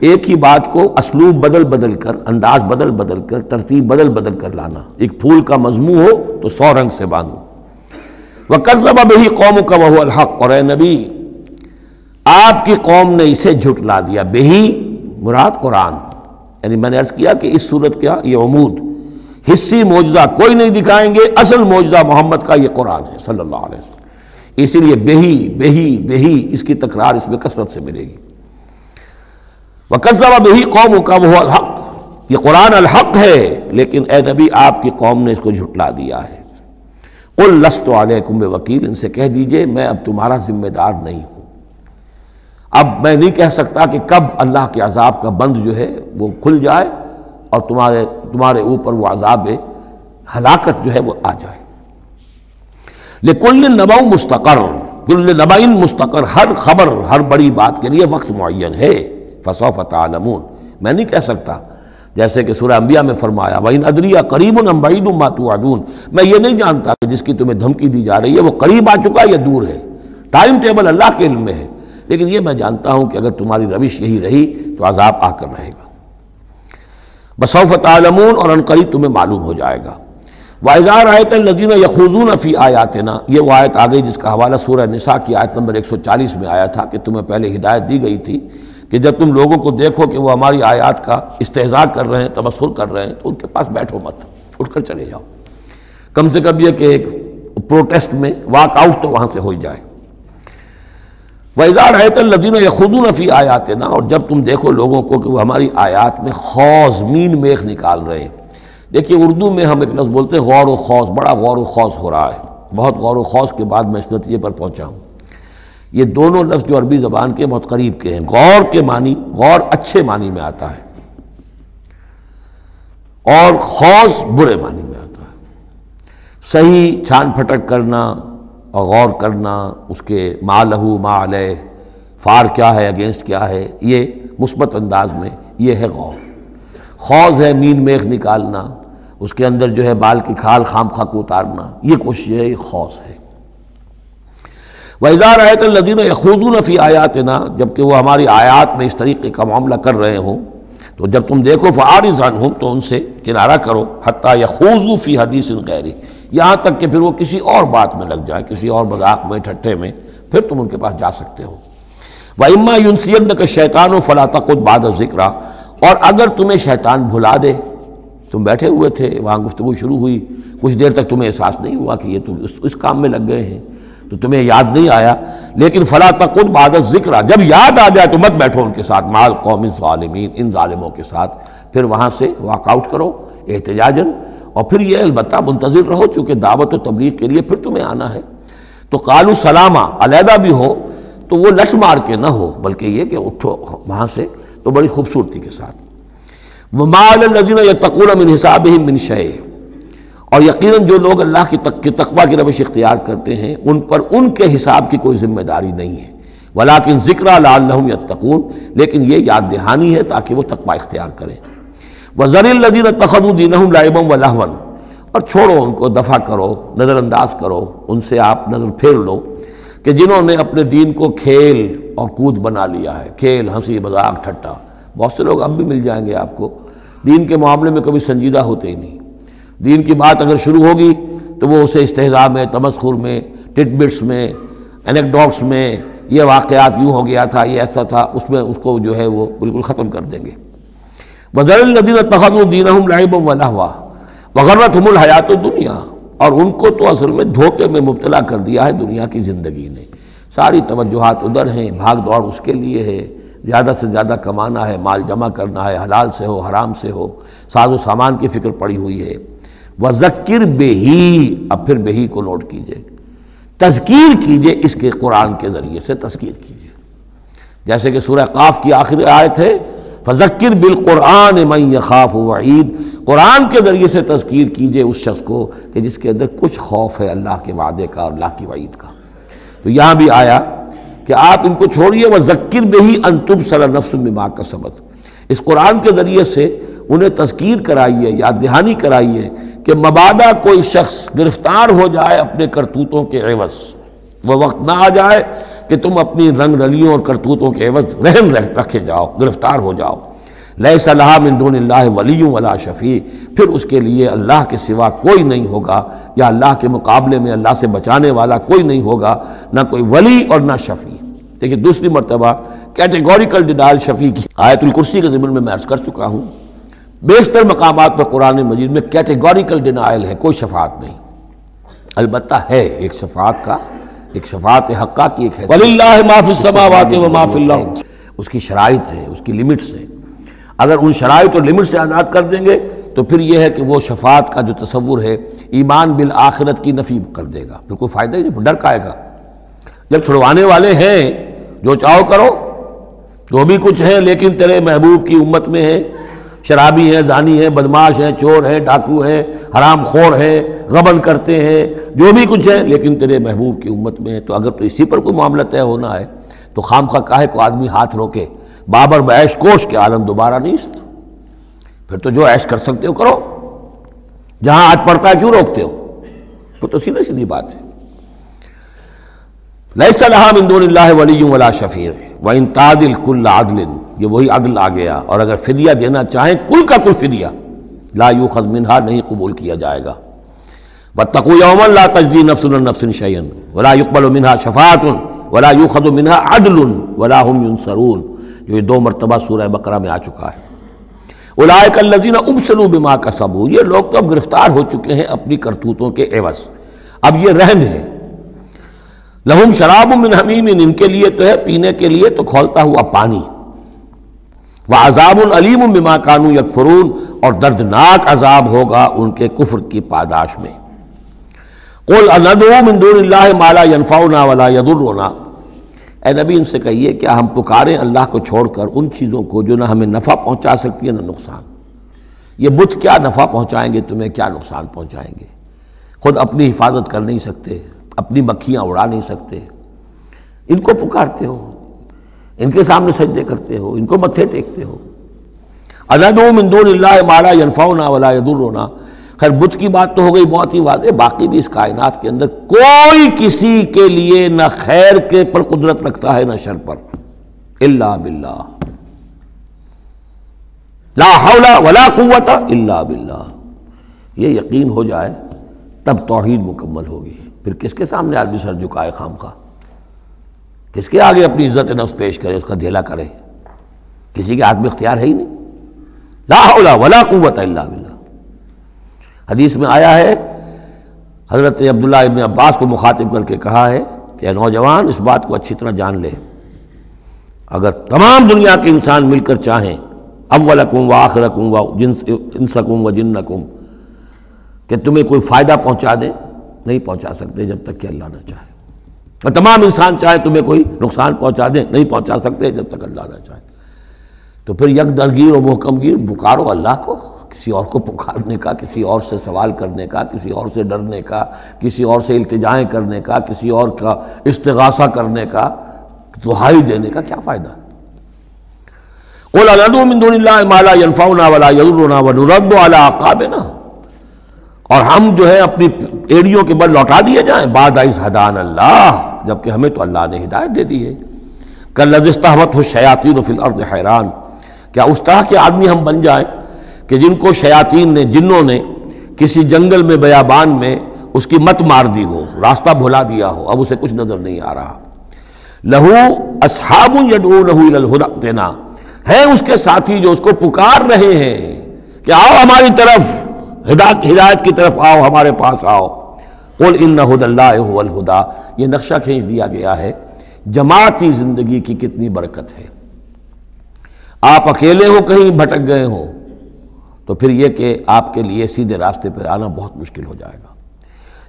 Speaker 1: ایک ہی بات کو اسلوب بدل کر، انداز بدل کر، ترتیب بدل کر لانا۔ ایک پھول کا مضمون ہو تو 100 رنگ سے باندھو۔ وَكَذَّبَ بِهِ قَوْمُكَ وَهُوَ الْحَقُّ، اور اے نبی آپ کی قوم نے اسے جھٹلا دیا۔ بہی مراد قرآن، یعنی میں نے عرض کیا کہ اس صورت کیا یہ عمود، حصی معجزہ کوئی نہیں دکھائیں گے، اصل معجزہ محمد کا یہ قرآن ہے صلی اللہ علیہ وسلم، اسی لیے بہی اس کی تکرار اس میں کثرت سے ملے گی۔ وَكَذَّبَ بِهِ قَوْمُكَ وَهُوَ الْحَقُّ، یہ قرآن الحق ہے، لیکن اے نبی آپ کی قوم نے اس کو جھٹلا دیا ہے۔ قُلْ لَسْتُ عَلَيْكُمْ بِوَكِيلٍ، ان سے کہہ دیجئے میں اب تمہارا ذمہ دار نہیں ہوں۔ اب میں نہیں کہہ سکتا کہ کب اللہ کے عذاب کا بند جو ہے وہ کھل جائے اور تمہارے اوپر وہ عذاب ہلاکت جو ہے وہ آ جائے۔ لِكُلِّ نَبَأٌ مُسْتَقَرٌ، كُلِّ نَبَأٍ مُسْتَقَرٌ، ہر خبر، ہر بڑی بات کے لیے وقت معین ہے۔ فَسَوْفَ تَعْلَمُونَ، میں نہیں کہہ سکتا، جیسے کہ سورہ انبیاء میں فرمایا وَإِنْ أَدْرِيَ قَرِيبٌ أَمْ بَعِيدٌ مَا تُوعَدُونَ، میں یہ نہیں جانتا کہ جس کی تمہیں دھمکی دی جا رہی ہے وہ قریب آ چکا یا دور ہے، ٹائم ٹیبل اللہ کے علم میں ہے، لیکن یہ میں جانتا ہوں کہ اگر تمہاری روش یہی رہی تو عذاب آ کر رہے گا۔ بسوف تعلمون، اور ان قریب تمہیں معلوم ہو جائے گا۔ وَإِذَا رَأَيْتَ الَّذِينَ يَخُوضُونَ فِي آيَاتِنَا، یہ وہ آیت آ گئی جس کا حوالہ سورہ نساء کی آیت نمبر 140 میں آیا تھا کہ تمہیں پہلے ہدایت دی گئی تھی کہ جب تم لوگوں کو دیکھو کہ وہ ہماری آیات کا استہزاء کر رہے ہیں، تبصر کر رہے ہیں، تو ان کے پاس بیٹھو مت، اٹھ کر چلے جاؤ، کم سے کم یہ کہ ایک پروٹیسٹ میں واک آؤٹ تو وہاں سے ہو جائے۔ وَإِذَا رَأَيْتَ الَّذِينَ يَخُوضُونَ فِي آيَاتِنَا، اور جب تم دیکھو لوگوں کو کہ وہ ہماری آیات میں خوض، مین میخ نکال رہے ہیں۔ دیکھیے اردو میں ہم ایک لفظ بولتے ہیں غور و خوض، بڑا غور و خوض ہو رہا ہے، بہت غور و خوض کے بعد میں اس نتیجے پر پہنچا ہوں۔ یہ دونوں لفظ جو عربی زبان کے بہت قریب کے ہیں، غور کے معنی، غور اچھے معنی میں آتا ہے، اور خوض برے معنی میں آتا ہے۔ صحیح چھان پھٹک کرنا اور غور کرنا، اس کے ما لہو ما علیہ، فار کیا ہے، اگینسٹ کیا ہے، یہ مثبت انداز میں یہ ہے غور۔ خوض ہے مین میخ نکالنا، اس کے اندر جو ہے بال کی کھال خام خواہ کو اتارنا، یہ کوشش ہے، یہ خوض ہے۔ وَإِذَا رَأَيْتَ الَّذِينَ يَخُوضُونَ فِي آيَاتِنَا، جبکہ وہ ہماری آیات میں اس طریقے کا معاملہ کر رہے ہوں تو جب تم دیکھو فَأَعْرِضْ عَنْهُمْ، تو ان سے کنارہ کرو، حَتَّى يَخُوضُوا فِي حَدِيثٍ غَيْرِهِ، یہاں تک کہ پھر وہ کسی اور بات میں لگ جائیں، کسی اور مذاق میں، ٹھٹے میں، پھر تم ان کے پاس جا سکتے ہو۔ وَإِمَّا يُنْسِيَنَّكَ الشَّيْطَانُ فَلَا تَقُعُدْ بَعْدَ الذِّكْرَىٰ، اور اگر تمہیں شیطان بھلا دے، تم بیٹھے ہوئے تھے وہاں گفتگو شروع ہوئی، کچھ دیر تک تمہیں احساس نہیں ہوا کہ یہ تو اس کام میں لگ گئے ہیں، تو تمہیں یاد نہیں آیا، لیکن فلا تقعد بعد الذکر، جب یاد آ جائے تو مت بیٹھو ان کے ساتھ، مع القوم الظالمین، ان ظالموں کے ساتھ، پھر وہاں سے واک آؤٹ کرو احتجاجاً، اور پھر یہ البتہ منتظر رہو چونکہ دعوت و تبلیغ کے لیے پھر تمہیں آنا ہے۔ تو قالوا سلاما، علیحدہ بھی ہو تو وہ لٹ مار کے نہ ہو، بلکہ یہ کہ اٹھو وہاں سے تو بڑی خوبصورتی کے ساتھ۔ وَمَا عَلَى الَّذِينَ يَتَّقُونَ مِنْ حِسَابِهِمْ مِنْ شَيْءٍ، اور یقیناً جو لوگ اللہ کی تقویٰ کی روش اختیار کرتے ہیں ان پر ان کے حساب کی کوئی ذمہ داری نہیں ہے، وَلَٰكِنْ ذِكْرَىٰ لَعَلَّهُمْ يَتَّقُونَ، لیکن یہ یاد دہانی ہے تاکہ وہ تقویٰ اختیار کریں۔ وَذَرِ الَّذِينَ اتَّخَذُوا دِينَهُمْ لَعِبًا وَلَهْوًا، اور چھوڑو ان کو، دفع کرو، نظر انداز کرو، ان سے آپ نظر پھیر لو کہ جنہوں نے اپنے دین کو کھیل اور کود بنا لیا ہے، کھیل، ہنسی مذاق، ٹھٹا۔ بہت سے لوگ اب بھی مل جائیں گے آپ کو دین کے معاملے میں کبھی سنجیدہ ہوتے ہی نہیں، دین کی بات اگر شروع ہوگی تو وہ اسے استہزاء میں، تمسخر میں، ٹٹ بٹس میں، اینیکڈوٹس میں، یہ واقعات یوں ہو گیا تھا، یہ ایسا تھا، اس میں اس کو جو ہے وہ بالکل ختم کر دیں گے۔ وَذَرِ الَّذِينَ اتَّخَذُوا دِينَهُمْ لَعِبًا وَلَهْوًا وَغَرَّتْهُمُ الْحَيَاةُ الدُّنْيَا، اور ان کو تو اصل میں دھوکے میں مبتلا کر دیا ہے دنیا کی زندگی نے، ساری توجہات ادھر ہیں، بھاگ دوڑ اس کے لیے ہے، زیادہ سے زیادہ کمانا ہے، مال جمع کرنا ہے، حلال سے ہو حرام سے ہو، ساز و سامان کی فکر پڑی ہوئی ہے۔ وَذَكِّرْ بِهِ، اب پھر بہی کو نوٹ کیجئے، تذکیر کیجئے، اس کے قرآن کے ذریعے سے تذکیر کیجئے، جیسے کہ سورہ قاف کی آخری آیت ہے فَذَكِّرْ بِالْقُرْآنِ مَنْ يَخَافُ وَعِيدٍ، قرآن کے ذریعے سے تذکیر کیجئے اس شخص کو کہ جس کے اندر کچھ خوف ہے اللہ کے وعدے کا اور اللہ کی وعید کا۔ تو یہاں بھی آیا کہ آپ ان کو چھوڑیے، وَذَكِّرْ بِهِ أَن تُبْصَرَ نَفْسٌ بِمَا كَسَبَتْ، اس قرآن کے ذریعے سے انہیں تذکیر کرائیے، یاد دہانی کرائیے کہ مبادا کوئی شخص گرفتار ہو جائے اپنے کرتوتوں کے عوض، وہ وقت نہ آ جائے کہ تم اپنی رنگ رلیوں اور کرتوتوں کے عوض رہن رکھے جاؤ، گرفتار ہو جاؤ۔ لیس لہا من دون اللہ ولی ولا شفیع، پھر اس کے لیے اللہ کے سوا کوئی نہیں ہوگا، یا اللہ کے مقابلے میں اللہ سے بچانے والا کوئی نہیں ہوگا، نہ کوئی ولی اور نہ شفیع۔ دیکھیں دوسری مرتبہ کیٹیگوریکل ڈینائل شفیع کی آیت الکرسی کے ضمن میں عرض کر چکا ہوں، بیشتر مقامات پر قرآن مجید میں کیٹیگوریکل ڈینائل ہے، کوئی شفاعت نہیں، البتہ ہے ایک شفاعت کا، ایک شفاعت حقہ کی ایک حیثیت، وَلِلَّهِ مَا فِي السَّمَاوَاتِ وَمَا فِي الْأَرْضِ، اس کی شرائط ہے، اس کی لیمٹس ہیں، اگر ان شرائط اور لیمٹ سے آزاد کر دیں گے تو پھر یہ ہے کہ وہ شفاعت کا جو تصور ہے ایمان بالآخرت کی نفی کر دے گا، پھر کوئی فائدہ ہی نہیں، ڈر کائے گا۔ جب چھڑوانے والے ہیں جو چاہو کرو، جو بھی کچھ ہیں، لیکن تیرے محبوب کی امت میں ہیں، شرابی ہیں، زانی ہیں، بدماش ہیں، چور ہیں، ڈاکو ہیں، حرام خور ہیں، غبن کرتے ہیں، جو بھی کچھ ہے، لیکن تیرے محبوب کی امت میں ہے، تو اگر تو اسی پر کوئی معاملہ طے ہونا ہے تو خام خواہ کاہے کو آدمی ہاتھ روکے، بابر بعیش کوش کے عالم دوبارہ نیست، پھر تو جو عیش کر سکتے ہو کرو، جہاں آج پڑتا ہے کیوں روکتے ہو؟ وہ تو سیدھی سیدھی بات ہے۔ لیس لہا من دون اللہ ولی ولا شفیع وان تعدل کل عدل، یہ وہی عدل آ گیا، اور اگر فدیہ دینا چاہیں کل کا کل فدیہ، لا یؤخذ منہا، نہیں قبول کیا جائے گا۔ واتقوا یوما لا تجزی نفس عن نفس شیئا ولا یقبل منہا شفاعۃ ولا یؤخذ منہا عدل ولا هم ینصرون، جو یہ 2 مرتبہ سورہ بقرہ میں آ چکا ہے۔ اولئک الذین ابسلوا بما کسبوا، یہ لوگ تو اب گرفتار ہو چکے ہیں اپنی کرتوتوں کے عوض، اب یہ رہن ہے۔ لہم شراب من حمیم، ان کے لیے تو ہے پینے کے لیے تو کھولتا ہوا پانی، وعذاب علیم بما کانوا یکفرون، اور دردناک عذاب ہوگا ان کے کفر کی پاداش میں۔ قل اندعو من دون اللہ ما لا ينفعنا ولا يضرنا، اے نبی ان سے کہیے کیا ہم پکاریں اللہ کو چھوڑ کر ان چیزوں کو جو نہ ہمیں نفع پہنچا سکتی ہے نہ نقصان؟ یہ بت کیا نفع پہنچائیں گے تمہیں، کیا نقصان پہنچائیں گے؟ خود اپنی حفاظت کر نہیں سکتے، اپنی مکھیاں اڑا نہیں سکتے، ان کو پکارتے ہو، ان کے سامنے سجدے کرتے ہو، ان کو متھے ٹیکتے ہو۔ اندعو من دون اللہ ما لا ينفعنا ولا يضرنا، خیر بت کی بات تو ہو گئی بہت ہی واضح، باقی بھی اس کائنات کے اندر کوئی کسی کے لیے نہ خیر کے پر قدرت رکھتا ہے نہ شر پر، الا باللہ، لا حول ولا قوت الا باللہ۔ یہ یقین ہو جائے تب توحید مکمل ہوگی، پھر کس کے سامنے آدمی سر جھکائے خام خواہ، کس کے آگے اپنی عزت نفس پیش کرے، اس کا دھیلا کرے؟ کسی کے ہاتھ میں اختیار ہے ہی نہیں، لا حول ولا قوت الا باللہ۔ حدیث میں آیا ہے، حضرت عبداللہ ابن عباس کو مخاطب کر کے کہا ہے کہ اے نوجوان اس بات کو اچھی طرح جان لے، اگر تمام دنیا کے انسان مل کر چاہیں، اولکم و آخرکم و انسکم و جنکم، کہ تمہیں کوئی فائدہ پہنچا دیں، نہیں پہنچا سکتے جب تک کہ اللہ نہ چاہے۔ اور تمام انسان چاہے تمہیں کوئی نقصان پہنچا دیں، نہیں پہنچا سکتے جب تک اللہ نہ چاہے۔ تو پھر یک درگیر و محکم گیر پکارو اللہ کو، کسی اور کو پکارنے کا، کسی اور سے سوال کرنے کا، کسی اور سے ڈرنے کا، کسی اور سے التجائیں کرنے کا، کسی اور کا استغاثہ کرنے کا، دہائی دینے کا کیا فائدہ؟ قُلْ أَنَدْعُو مِن دُونِ اللَّهِ مَا لَا يَنفَعُنَا وَلَا يَضُرُّنَا وَنُرَدُّ عَلَىٰ أَعْقَابِنَا، اور ہم جو ہے اپنی ایڑیوں کے بل لوٹا دیے جائیں بعد اذ ہدانا اللہ، جبکہ ہمیں تو اللہ نے ہدایت دے دی ہے۔ کالذی استہوتہ الشیاطین فی الارض حیران، کیا اس طرح کے آدمی ہم بن جائیں کہ جن کو شیاطین نے، جنوں نے کسی جنگل میں بیابان میں اس کی مت مار دی ہو، راستہ بھلا دیا ہو، اب اسے کچھ نظر نہیں آ رہا۔ لہو اصحاب یدعونہ الی الہدی ائتنا، ہیں اس کے ساتھی جو اس کو پکار رہے ہیں کہ آؤ ہماری طرف، ہدایت کی طرف آؤ، ہمارے پاس آؤ۔ قل ان ھدی اللہ ھو الھدی، یہ نقشہ کھینچ دیا گیا ہے جماعتی زندگی کی کتنی برکت ہے۔ آپ اکیلے ہو، کہیں بھٹک گئے ہو، تو پھر یہ کہ آپ کے لیے سیدھے راستے پر آنا بہت مشکل ہو جائے گا۔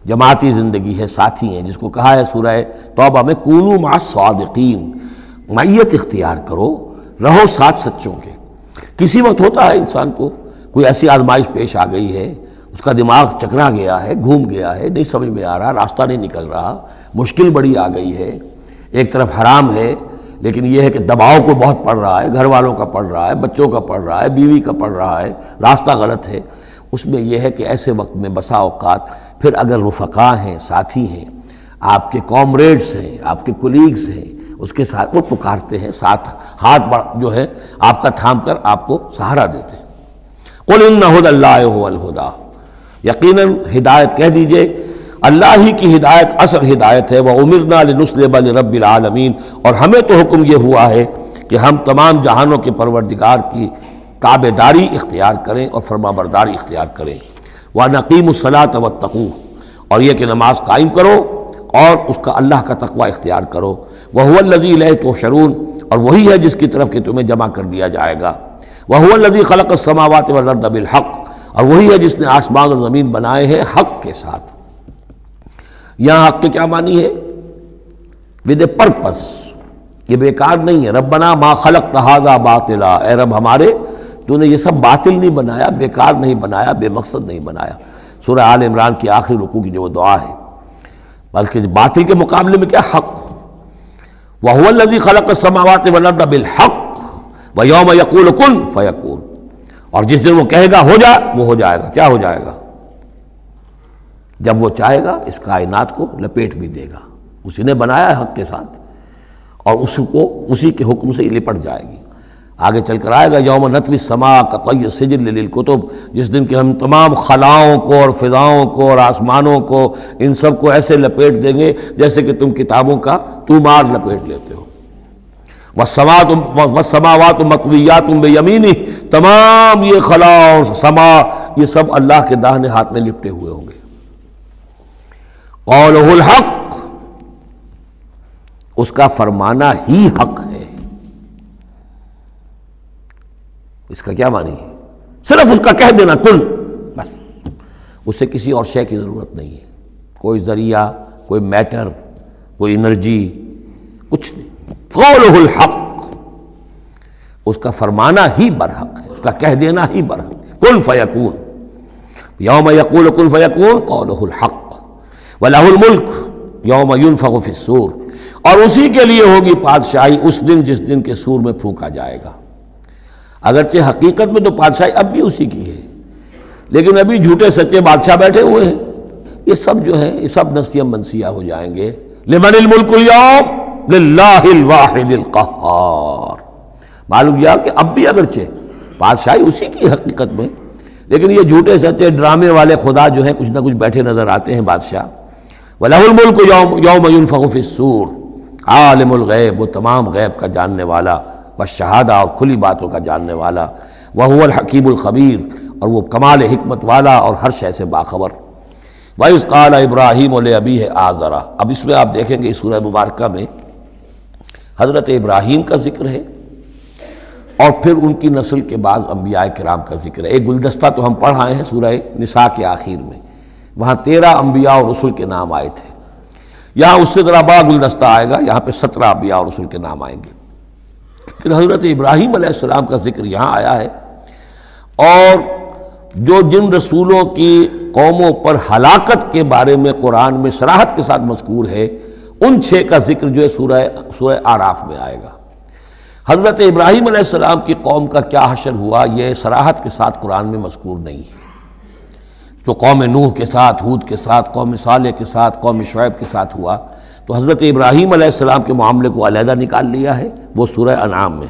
Speaker 1: جماعتی زندگی ہے، ساتھی ہیں، جس کو کہا ہے سورہ توبہ میں کونوا مع الصادقین، معیت اختیار کرو، رہو ساتھ سچوں کے۔ کسی وقت ہوتا ہے انسان کو کوئی ایسی آزمائش پیش آ گئی ہے، اس کا دماغ چکرا گیا ہے، گھوم گیا ہے، نہیں سمجھ میں آ رہا، راستہ نہیں نکل رہا، مشکل بڑی آ گئی ہے، ایک طرف حرام ہے لیکن یہ ہے کہ دباؤ کو بہت پڑ رہا ہے، گھر والوں کا پڑ رہا ہے، بچوں کا پڑ رہا ہے، بیوی کا پڑ رہا ہے، راستہ غلط ہے۔ اس میں یہ ہے کہ ایسے وقت میں بسا اوقات پھر اگر رفقا ہیں، ساتھی ہیں، آپ کے کامریڈز ہیں، آپ کے کولیگز ہیں، اس کے ساتھ وہ پکارتے ہیں، ساتھ ہاتھ جو ہے آپ کا تھام کر آپ کو سہارا دیتے ہیں۔ قل ان ھدی اللہ ھو الھدی، یقیناً ہدایت کہہ دیجئے اللہ ہی کی ہدایت اصل ہدایت ہے۔ وَأُمِرْنَا لِنُسْلِمَ لِرَبِّ الْعَالَمِينَ، اور ہمیں تو حکم یہ ہوا ہے کہ ہم تمام جہانوں کے پروردگار کی تابعداری اختیار کریں اور فرما برداری اختیار کریں۔ وَنَقِيمُ الصَّلَاةَ وَاتَّقُوهُ، اور یہ کہ نماز قائم کرو اور اس کا اللہ کا تقوی اختیار کرو۔ وَهُوَ الَّذِي إِلَيْهِ تُحْشَرُونَ، اور وہی ہے جس کی طرف کہ تمہیں جمع کر دیا جائے گا۔ وَهُوَ الَّذِي خَلَقَ السَّمَاوَاتِ وَالْأَرْضَ بِالْحَقِّ، اور وہی ہے جس نے آسمان اور زمین بنائے ہیں حق کے ساتھ۔ یہاں حق کے کیا معنی ہے؟ ود اے پرپس، یہ بیکار نہیں ہے۔ ربنا ما خلقت ھذا باطلا، اے رب ہمارے تو نے یہ سب باطل نہیں بنایا، بیکار نہیں بنایا، بے مقصد نہیں بنایا۔ سورہ آل عمران کی آخری رکوع کی جو وہ دعا ہے، بلکہ باطل کے مقابلے میں کیا؟ حق۔ وَهُوَ الَّذِي خَلَقَ السَّمَاوَاتِ وَالْأَرْضَ بِالْحَقِّ وَيَوْمَ يَقُولُ كُن فَيَكُونُ، اور جس دن وہ کہے گا ہو جا، وہ ہو جائے گا۔ کیا ہو جائے گا؟ جب وہ چاہے گا اس کائنات کو لپیٹ بھی دے گا، اسی نے بنایا ہے حق کے ساتھ، اور اسی کے حکم سے یہ لپٹ جائے گی۔ آگے چل کر آئے گا یوم نطوی السماء کطی السجل للکتب، جس دن کہ ہم تمام خلاؤں کو اور فضاؤں کو اور آسمانوں کو، ان سب کو ایسے لپیٹ دیں گے جیسے کہ تم کتابوں کا طومار لپیٹ لیتے ہو۔ والسماوات مطویات بیمینہ، تمام یہ خلا اور سما یہ سب اللہ کے داہنے ہاتھ میں لپٹے ہوئے ہوں گے۔ قولہ الحق، اس کا فرمانا ہی حق ہے۔ اس کا کیا معنی ہے؟ صرف اس کا کہہ دینا کن، بس، اس سے کسی اور شے کی ضرورت نہیں ہے، کوئی ذریعہ، کوئی میٹر، کوئی انرجی، کچھ نہیں۔ قولہ الحق، اس کا فرمانا ہی برحق ہے، اس کا کہہ دینا ہی برحق۔ کن فیکون، یوم یقول کن فیکون قولہ الحق۔ وَلَهُ الْمُلْكُ یوم يُنفَخُ فِي الصُّورِ، اور اسی کے لیے ہوگی بادشاہی اس دن جس دن کے سور میں پھونکا جائے گا۔ اگرچہ حقیقت میں تو بادشاہی اب بھی اسی کی ہے، لیکن ابھی جھوٹے سچے بادشاہ بیٹھے ہوئے ہیں۔ یہ سب جو ہے یہ سب نسیہ منسیہ ہو جائیں گے۔ لمن الملک اليوم للہ الواحد القہار، معلوم یہ کہ اب بھی اگرچہ بادشاہی اسی کی حقیقت میں، لیکن یہ جھوٹے سچے ڈرامے والے خدا جو ہیں کچھ نہ کچھ بیٹھے نظر آتے ہیں بادشاہ۔ وَلَهُ الْمُلْكُ یوم يُنفَخُ فِي الصُّورِ، عالم الغیب، وہ تمام غیب کا جاننے والا، والشہادہ، اور کھلی باتوں کا جاننے والا، وَهُوَ الْحَكِيمُ الْخَبِيرُ، اور وہ کمال حکمت والا اور ہر شے سے باخبر۔ وَإِذْ قَالَ إِبْرَاهِيمُ لِأَبِيهِ آزَرَ، اب اس میں آپ دیکھیں گے اس سورہ مبارکہ میں حضرت ابراہیم کا ذکر ہے اور پھر ان کی نسل کے بعض انبیاء کرام کا ذکر ہے۔ ایک گلدستہ تو ہم پڑھ آئے ہیں سورہ نساء کے آخر میں، وہاں 13 انبیاء اور رسل کے نام آئے تھے، یہاں اس سے ذرا بڑا گلدستہ آئے گا، یہاں پہ 17 انبیاء اور رسول کے نام آئیں گے، لیکن حضرت ابراہیم علیہ السلام کا ذکر یہاں آیا ہے۔ اور جو جن رسولوں کی قوموں پر ہلاکت کے بارے میں قرآن میں صراحت کے ساتھ مذکور ہے، ان 6 کا ذکر جو ہے سورہ اعراف میں آئے گا۔ حضرت ابراہیم علیہ السلام کی قوم کا کیا حشر ہوا، یہ صراحت کے ساتھ قرآن میں مذکور نہیں ہے۔ جو قوم نوح کے ساتھ، ہود کے ساتھ، قوم صالح کے ساتھ، قوم شعیب کے ساتھ ہوا، تو حضرت ابراہیم علیہ السلام کے معاملے کو علیحدہ نکال لیا ہے، وہ سورہ انعام میں،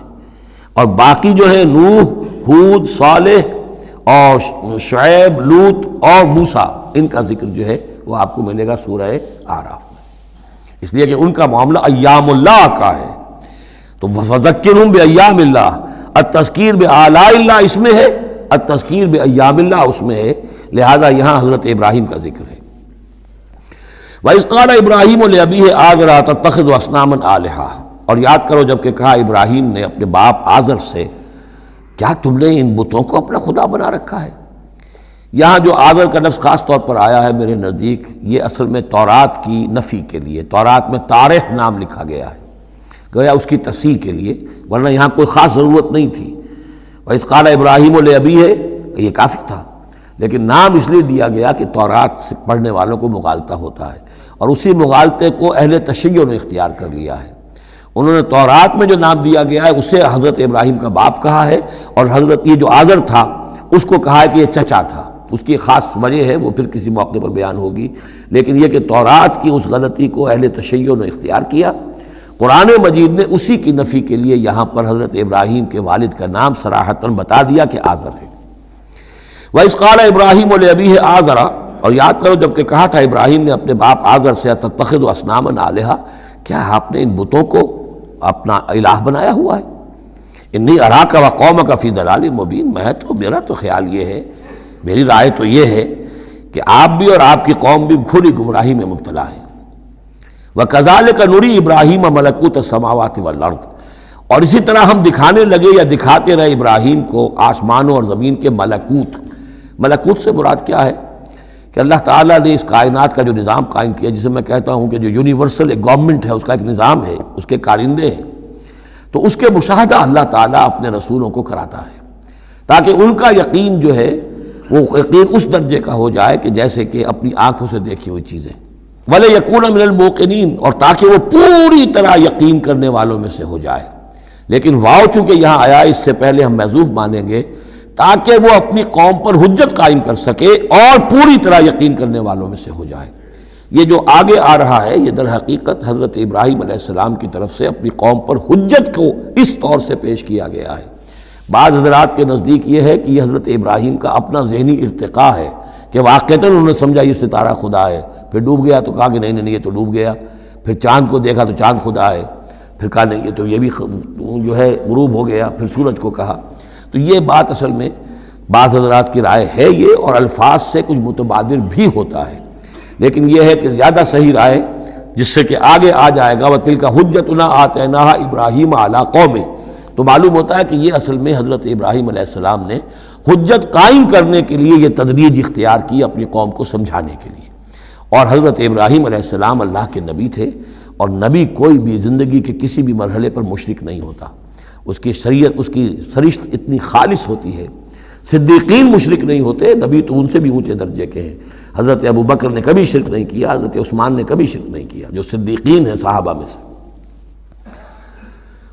Speaker 1: اور باقی جو ہے نوح، ہود، صالح اور شعیب، لوط اور موسیٰ، ان کا ذکر جو ہے وہ آپ کو ملے گا سورہ اعراف میں، اس لیے کہ ان کا معاملہ ایام اللہ کا ہے۔ تو فذکرہم بایام اللہ، التذکیر بآلاء اللہ اس میں ہے، التذکیر بایام اللہ اس میں ہے، لہذا یہاں حضرت ابراہیم کا ذکر ہے۔ وَإِذْ قَالَ إِبْرَاهِيمُ لِأَبِيهِ آزَرَ أَتَتَّخِذُ أَصْنَامًا آلِهَةً، اور یاد کرو جب کہ کہا ابراہیم نے اپنے باپ آزر سے، کیا تم نے ان بتوں کو اپنا خدا بنا رکھا ہے؟ یہاں جو آزر کا لفظ خاص طور پر آیا ہے میرے نزدیک، یہ اصل میں تورات کی نفی کے لیے، تورات میں تارح نام لکھا گیا ہے، گویا اس کی تصحیح کے لیے، ورنہ یہاں کوئی خاص ضرورت نہیں تھی۔ وَإِذْ قَالَ إِبْرَاهِيمُ لِأَبِيهِ، یہ کافی تھا، لیکن نام اس لیے دیا گیا کہ تورات سے پڑھنے والوں کو مغالطہ ہوتا ہے، اور اسی مغالطے کو اہل تشیع نے اختیار کر لیا ہے۔ انہوں نے تورات میں جو نام دیا گیا ہے اسے حضرت ابراہیم کا باپ کہا ہے، اور حضرت یہ جو آزر تھا اس کو کہا ہے کہ یہ چچا تھا۔ اس کی خاص وجہ ہے، وہ پھر کسی موقع پر بیان ہوگی، لیکن یہ کہ تورات کی اس غلطی کو اہل تشیع نے اختیار کیا۔ قرآن مجید نے اسی کی نفی کے لیے یہاں پر حضرت ابراہیم کے والد کا نام صراحتاً بتا دیا کہ آزر ہے۔ وَإِذْ قَالَ إِبْرَاهِيمُ لِأَبِيهِ آزَرَ، اور یاد کرو جب کہ کہا تھا ابراہیم نے اپنے باپ آزر سے، أَتَتَّخِذُ أَصْنَامًا آلِهَةً، کیا آپ نے ان بتوں کو اپنا الہ بنایا ہوا ہے؟ انی اراک وقومک فی ضلال مبین، میرا تو خیال یہ ہے، میری رائے تو یہ ہے کہ آپ بھی اور آپ کی قوم بھی کھلی گمراہی میں مبتلا ہے۔ وَكَذَلِكَ نُرِي إِبْرَاهِيمَ مَلَكُوتَ السَّمَاوَاتِ وَالْأَرْضِ، اور اسی طرح ہم دکھانے لگے یا دکھاتے رہے ابراہیم کو آسمانوں اور زمین کے ملکوت۔ ملکوت سے مراد کیا ہے کہ اللہ تعالیٰ نے اس کائنات کا جو نظام قائم کیا، جسے میں کہتا ہوں کہ جو یونیورسل ایک گورنمنٹ ہے، اس کا ایک نظام ہے، اس کے کارندے ہیں، تو اس کے مشاہدہ اللہ تعالیٰ اپنے رسولوں کو کراتا ہے تاکہ ان کا یقین جو ہے وہ یقین اس درجے کا ہو جائے کہ جیسے کہ اپنی آنکھوں سے دیکھی ہوئی چیزیں، وَلَيَكُونَ مِنَ الْمُوقِنِينَ، اور تاکہ وہ پوری طرح یقین کرنے والوں میں سے ہو جائے۔ لیکن واو چونکہ یہاں آیا، اس سے پہلے ہم محذوف مانیں گے تاکہ وہ اپنی قوم پر حجت قائم کر سکے اور پوری طرح یقین کرنے والوں میں سے ہو جائے۔ یہ جو آگے آ رہا ہے یہ در حقیقت حضرت ابراہیم علیہ السلام کی طرف سے اپنی قوم پر حجت کو اس طور سے پیش کیا گیا ہے۔ بعض حضرات کے نزدیک یہ ہے کہ یہ حضرت ابراہیم کا اپنا ذہنی ارتقاء ہے کہ واقعتاً انہوں نے سمجھا یہ ستارہ خدا ہے، پھر ڈوب گیا تو کہا کہ نہیں یہ تو ڈوب گیا، پھر چاند کو دیکھا تو چاند خدا ہے، پھر کہا نہیں یہ تو یہ بھی جو ہے غروب ہو گیا، پھر سورج کو کہا۔ تو یہ بات اصل میں بعض حضرات کی رائے ہے یہ، اور الفاظ سے کچھ متبادر بھی ہوتا ہے، لیکن یہ ہے کہ زیادہ صحیح رائے جس سے کہ آگے آ جائے گا وَتِلْكَ حُجَّتُنَا آتَيْنَاهَا إِبْرَاهِيمَ عَلَىٰ قَوْمِهِ، تو معلوم ہوتا ہے کہ یہ اصل میں حضرت ابراہیم علیہ السلام نے حجت قائم کرنے کے لیے یہ تدریج اختیار کی اپنی قوم کو سمجھانے کے لیے۔ اور حضرت ابراہیم علیہ السلام اللہ کے نبی تھے، اور نبی کوئی بھی زندگی کے کسی بھی مرحلے پر مشرک نہیں ہوتا، اس کی شریعت، اس کی سرشت اتنی خالص ہوتی ہے۔ صدیقین مشرک نہیں ہوتے، نبی تو ان سے بھی اونچے درجے کے ہیں۔ حضرت ابو بکر نے کبھی شرک نہیں کیا، حضرت عثمان نے کبھی شرک نہیں کیا، جو صدیقین ہیں صحابہ میں سے۔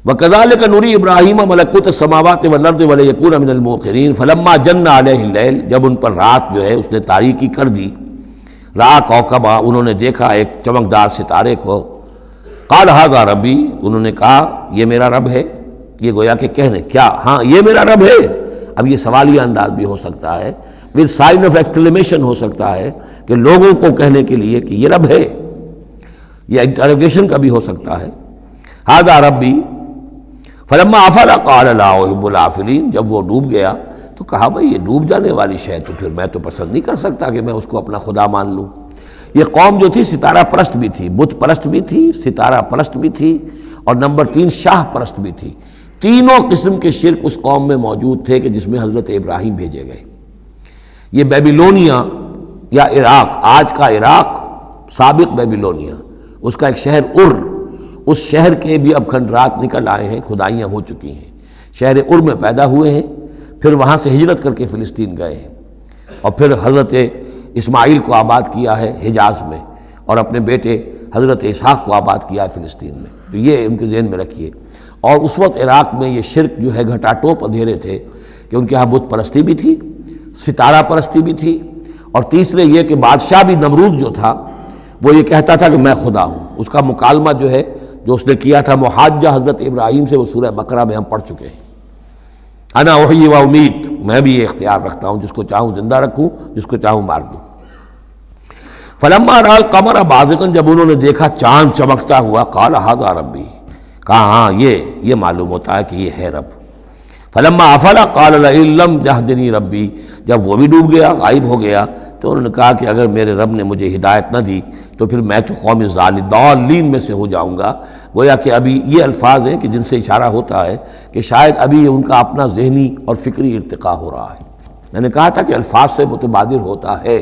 Speaker 1: وَكَذَلِكَ نُرِي إِبْرَاهِيمَ مَلَكُوتَ السَّمَاوَاتِ وَالْأَرْضِ وَلِيَكُونَ مِنَ الْمُوقِنِينَ فَلَمَّا جَنَّ عَلَيْهِ اللَّيْلُ، جب ان پر رات جو ہے اس نے تاریکی کر دی، رأى كوكبا، انہوں نے دیکھا ایک چمکدار ستارے کو، قال هذا ربی، انہوں نے کہا یہ میرا رب ہے۔ یہ گویا کہ کہنے کیا، ہاں یہ میرا رب ہے۔ اب یہ سوالیہ انداز بھی ہو سکتا ہے، with sign of exclamation ہو سکتا ہے کہ لوگوں کو کہنے کے لیے کہ یہ رب ہے، یہ انٹروگیشن کا بھی ہو سکتا ہے۔ هذا ربی فلما افل قال لا احب الافلین، جب وہ ڈوب گیا تو کہا بھائی یہ ڈوب جانے والی شے تو پھر میں تو پسند نہیں کر سکتا کہ میں اس کو اپنا خدا مان لوں۔ یہ قوم جو تھی ستارہ پرست بھی تھی، بت پرست بھی تھی، ستارہ پرست بھی تھی، اور نمبر 3 شاہ پرست بھی تھی۔ تینوں قسم کے شرک اس قوم میں موجود تھے کہ جس میں حضرت ابراہیم بھیجے گئے۔ یہ بیبیلونیا یا عراق، آج کا عراق، سابق بیبیلونیا، اس کا ایک شہر ار، اس شہر کے بھی اب کھنڈرات نکل آئے ہیں، کھدائیاں ہو چکی ہیں، شہر ار میں پیدا ہوئے ہیں، پھر وہاں سے ہجرت کر کے فلسطین گئے ہیں، اور پھر حضرت اسماعیل کو آباد کیا ہے حجاز میں، اور اپنے بیٹے حضرت اسحاق کو آباد کیا ہے فلسطین میں۔ تو یہ ان کے ذہن میں رکھیے۔ اور اس وقت عراق میں یہ شرک جو ہے گھٹا ٹوپ اندھیرے تھے کہ ان کے ہاں بت پرستی بھی تھی، ستارہ پرستی بھی تھی، اور تیسرے یہ کہ بادشاہ بھی نمرود جو تھا وہ یہ کہتا تھا کہ میں خدا ہوں۔ اس کا مکالمہ جو ہے جو اس نے کیا تھا محاجہ حضرت ابراہیم سے، وہ سورہ بقرہ میں ہم پڑھ چکے ہیں۔ انا احیی و امید، میں بھی یہ اختیار رکھتا ہوں، جس کو چاہوں زندہ رکھوں، جس کو چاہوں مار دوں۔ فلما رأى القمر بازغا، جب انہوں نے دیکھا چاند چمکتا ہوا، قال ھذا ربی، کہا ہاں یہ معلوم ہوتا ہے کہ یہ ہے رب۔ فلما افل قال لئن لم يهدنی ربی، جب وہ بھی ڈوب گیا، غائب ہو گیا، تو انہوں نے کہا کہ اگر میرے رب نے مجھے ہدایت نہ دی تو پھر میں تو قوم ضالین میں سے ہو جاؤں گا۔ گویا کہ ابھی یہ الفاظ ہیں کہ جن سے اشارہ ہوتا ہے کہ شاید ابھی ان کا اپنا ذہنی اور فکری ارتقاء ہو رہا ہے۔ میں نے کہا تھا کہ الفاظ سے متبادر ہوتا ہے،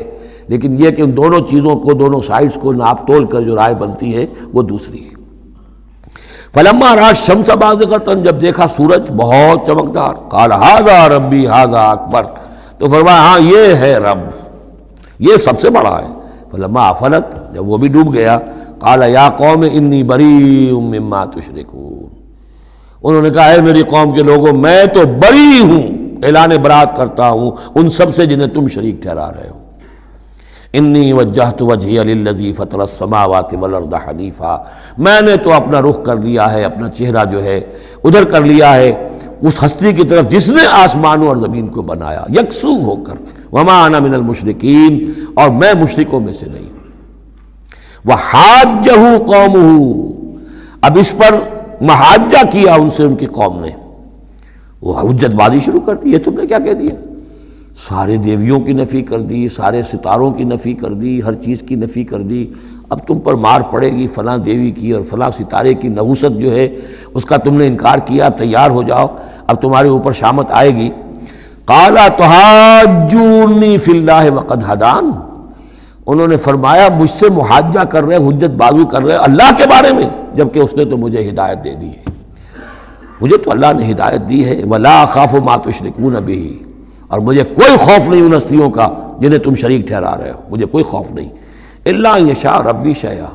Speaker 1: لیکن یہ کہ ان دونوں چیزوں کو، دونوں سائڈز کو ناپ تول کر جو رائے بنتی ہے وہ دوسری ہے۔ فلما رأى الشمس بازغۃ، جب دیکھا سورج بہت چمکدار، قال ھذا ربی ھذا اکبر، تو فرمایا ہاں یہ ہے رب، یہ سب سے بڑا ہے۔ فلما افلت، جب وہ بھی ڈوب گیا، قال یا قوم انی بریء مما تشرکون، انہوں نے کہا اے میری قوم کے لوگوں، میں تو بری ہوں، اعلان برات کرتا ہوں ان سب سے جنہیں تم شریک ٹھہرا رہے ہو۔ انی وجہت وجہی للذی فطر السماوات والارض حنیفا، میں نے تو اپنا رخ کر لیا ہے، اپنا چہرہ جو ہے ادھر کر لیا ہے اس ہستی کی طرف جس نے آسمانوں اور زمین کو بنایا یکسو ہو کر، وما انا من المشرکین، اور میں مشرکوں میں سے نہیں ہوں۔ وحاجہ قومہ، اب اس پر محاجہ کیا ان سے ان کی قوم نے، وہ حجت بازی شروع کر دی، یہ تم نے کیا کہہ دیا؟ سارے دیویوں کی نفی کر دی، سارے ستاروں کی نفی کر دی، ہر چیز کی نفی کر دی، اب تم پر مار پڑے گی فلاں دیوی کی اور فلاں ستارے کی نحوست جو ہے اس کا تم نے انکار کیا، اب تیار ہو جاؤ، اب تمہارے اوپر شامت آئے گی۔ قال تحاجونی فی اللہ وقد ہدان، انہوں نے فرمایا مجھ سے محاجہ کر رہے، حجت بازی کر رہے اللہ کے بارے میں، جبکہ اس نے تو مجھے ہدایت دے دی ہے، مجھے تو اللہ نے ہدایت دی ہے۔ ولا اخاف ما تشرکون بہ، اور مجھے کوئی خوف نہیں ان ہستیوں کا جنہیں تم شریک ٹھہرا رہے ہو، مجھے کوئی خوف نہیں۔ الا ان یشاء ربی شیئا،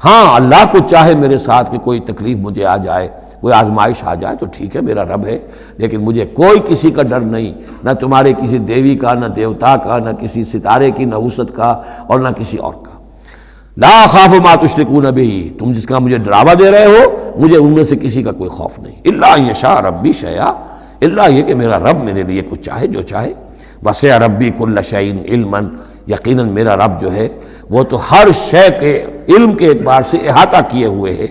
Speaker 1: ہاں اللہ کو چاہے میرے ساتھ کہ کوئی تکلیف مجھے آ جائے، کوئی آزمائش آ جائے تو ٹھیک ہے، میرا رب ہے، لیکن مجھے کوئی کسی کا ڈر نہیں، نہ تمہارے کسی دیوی کا، نہ دیوتا کا، نہ کسی ستارے کی نحوست کا، اور نہ کسی اور کا۔ لا اخاف ما تشرکون بہ، تم جس کا مجھے ڈراوا دے رہے ہو مجھے ان میں سے کسی کا کوئی خوف نہیں۔ الا ان یشاء ربی شیئا، اللہ یہ کہ میرا رب میرے لیے کچھ چاہے جو چاہے۔ وسع ربی کل شیء علما، یقیناً میرا رب جو ہے وہ تو ہر شے کے علم کے اعتبار سے احاطہ کیے ہوئے ہے۔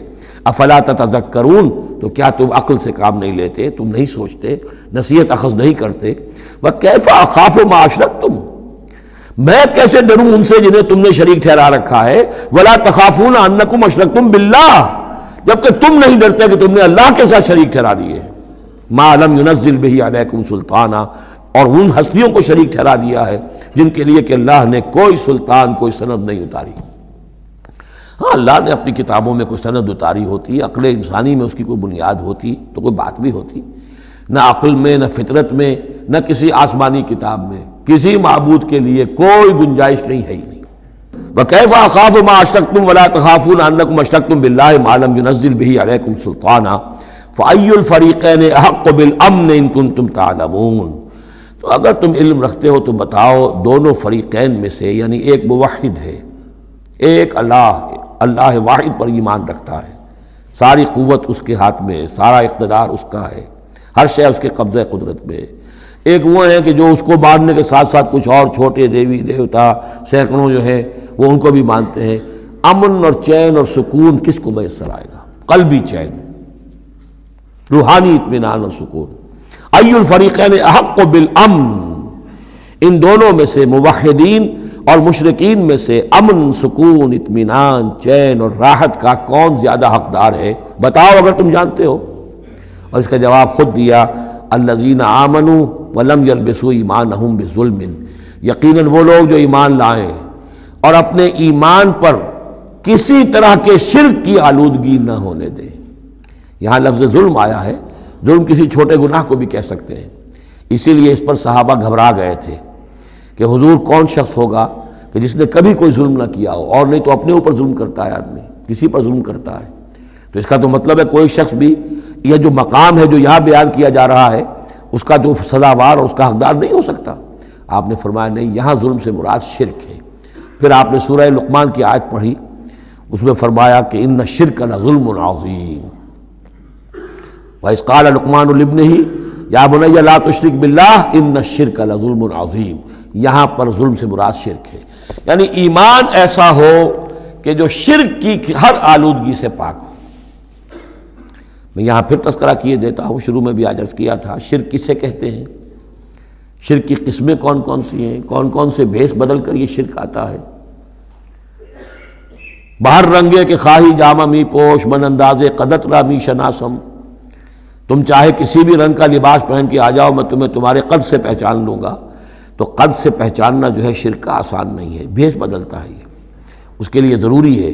Speaker 1: افلا تتذکرون، تو کیا تم عقل سے کام نہیں لیتے، تم نہیں سوچتے، نصیحت اخذ نہیں کرتے؟ وکیف اخاف ما اشرکتم، میں کیسے ڈروں ان سے جنہیں تم نے شریک ٹھہرا رکھا ہے۔ ولا تخافون انکم اشرکتم باللہ، جبکہ تم نہیں ڈرتے کہ تم نے اللہ کے ساتھ شریک ٹھہرا دیے۔ ما لم ينزل به علیکم سلطانا، اور ان ہستیوں کو شریک ٹھہرا دیا ہے جن کے لیے کہ اللہ نے کوئی سلطان، کوئی سند نہیں اتاری۔ ہاں اللہ نے اپنی کتابوں میں کوئی سند اتاری ہوتی، عقل انسانی میں اس کی کوئی بنیاد ہوتی تو کوئی بات بھی ہوتی، نہ عقل میں، نہ فطرت میں، نہ کسی آسمانی کتاب میں کسی معبود کے لیے کوئی گنجائش نہیں ہے ہی نہیں۔ وَكَيْفَ أَخَافُ مَا أَشْرَكْتُمْ وَلَا تَخَافُونَ أَنَّكُمْ أَشْرَكْتُمْ بِاللَّهِ مَا لَمْ يُنَزِّلْ بِهِ عَلَيْكُمْ سُلْطَانًا فَأَيُّ الْفَرِيقَيْنِ أَحَقُّ بِالْأَمْنِ إِن كُنتُمْ تَعْلَمُونَ، تو اگر تم علم رکھتے ہو تو بتاؤ دونوں فریقین میں سے، یعنی ایک موحد ہے، ایک اللہ واحد پر ایمان رکھتا ہے، ساری قوت اس کے ہاتھ میں، سارا اقتدار اس کا ہے، ہر شے اس کے قبضہ قدرت میں۔ ایک وہ ہیں کہ جو اس کو ماننے کے ساتھ ساتھ کچھ اور چھوٹے دیوی دیوتا سینکڑوں جو ہیں وہ ان کو بھی مانتے ہیں۔ امن اور چین اور سکون کس کو میسر آئے گا؟ قلبی چین، روحانی اطمینان اور سکون۔ ای الفریقین احق بالامن، ان دونوں میں سے موحدین اور مشرکین میں سے امن، سکون، اطمینان، چین اور راحت کا کون زیادہ حقدار ہے؟ بتاؤ اگر تم جانتے ہو۔ اور اس کا جواب خود دیا، الذین آمنوا ولم یلبسوا ایمانہم بظلم، یقیناً وہ لوگ جو ایمان لائیں اور اپنے ایمان پر کسی طرح کے شرک کی آلودگی نہ ہونے دے۔ یہاں لفظ ظلم آیا ہے، ظلم کسی چھوٹے گناہ کو بھی کہہ سکتے ہیں، اسی لیے اس پر صحابہ گھبرا گئے تھے کہ حضور کون شخص ہوگا کہ جس نے کبھی کوئی ظلم نہ کیا ہو، اور نہیں تو اپنے اوپر ظلم کرتا ہے آدمی، کسی پر ظلم کرتا ہے۔ تو اس کا تو مطلب ہے کوئی شخص بھی یہ جو مقام ہے جو یہاں بیان کیا جا رہا ہے اس کا جو سزاوار اور اس کا حقدار نہیں ہو سکتا۔ آپ نے فرمایا نہیں، یہاں ظلم سے مراد شرک ہے۔ پھر آپ نے سورہ لقمان کی آیت پڑھی، اس میں فرمایا کہ ان الشرک لظلم عظیم، وَإِذْ قَالَ لُقْمَانُ لِابْنِهِ یا بنی لا تشرک باللہ ان الشرک لظلم عظیم، یہاں پر ظلم سے مراد شرک ہے، یعنی ایمان ایسا ہو کہ جو شرک کی ہر آلودگی سے پاک ہو۔ میں یہاں پھر تذکرہ کیے دیتا ہوں، شروع میں بھی عرض کیا تھا شرک کسے کہتے ہیں، شرک کی قسمیں کون کون سی ہیں، کون کون سے بھیس بدل کر یہ شرک آتا ہے۔ باہر رنگے کے خواہی جامہ می پوش، من اندازے قدت را می شناسم، تم چاہے کسی بھی رنگ کا لباس پہن کے آ جاؤ، میں تمہیں تمہارے قد سے پہچان لوں گا۔ تو قد سے پہچاننا جو ہے شرک کا آسان نہیں ہے، بھیس بدلتا ہے یہ، اس کے لیے ضروری ہے۔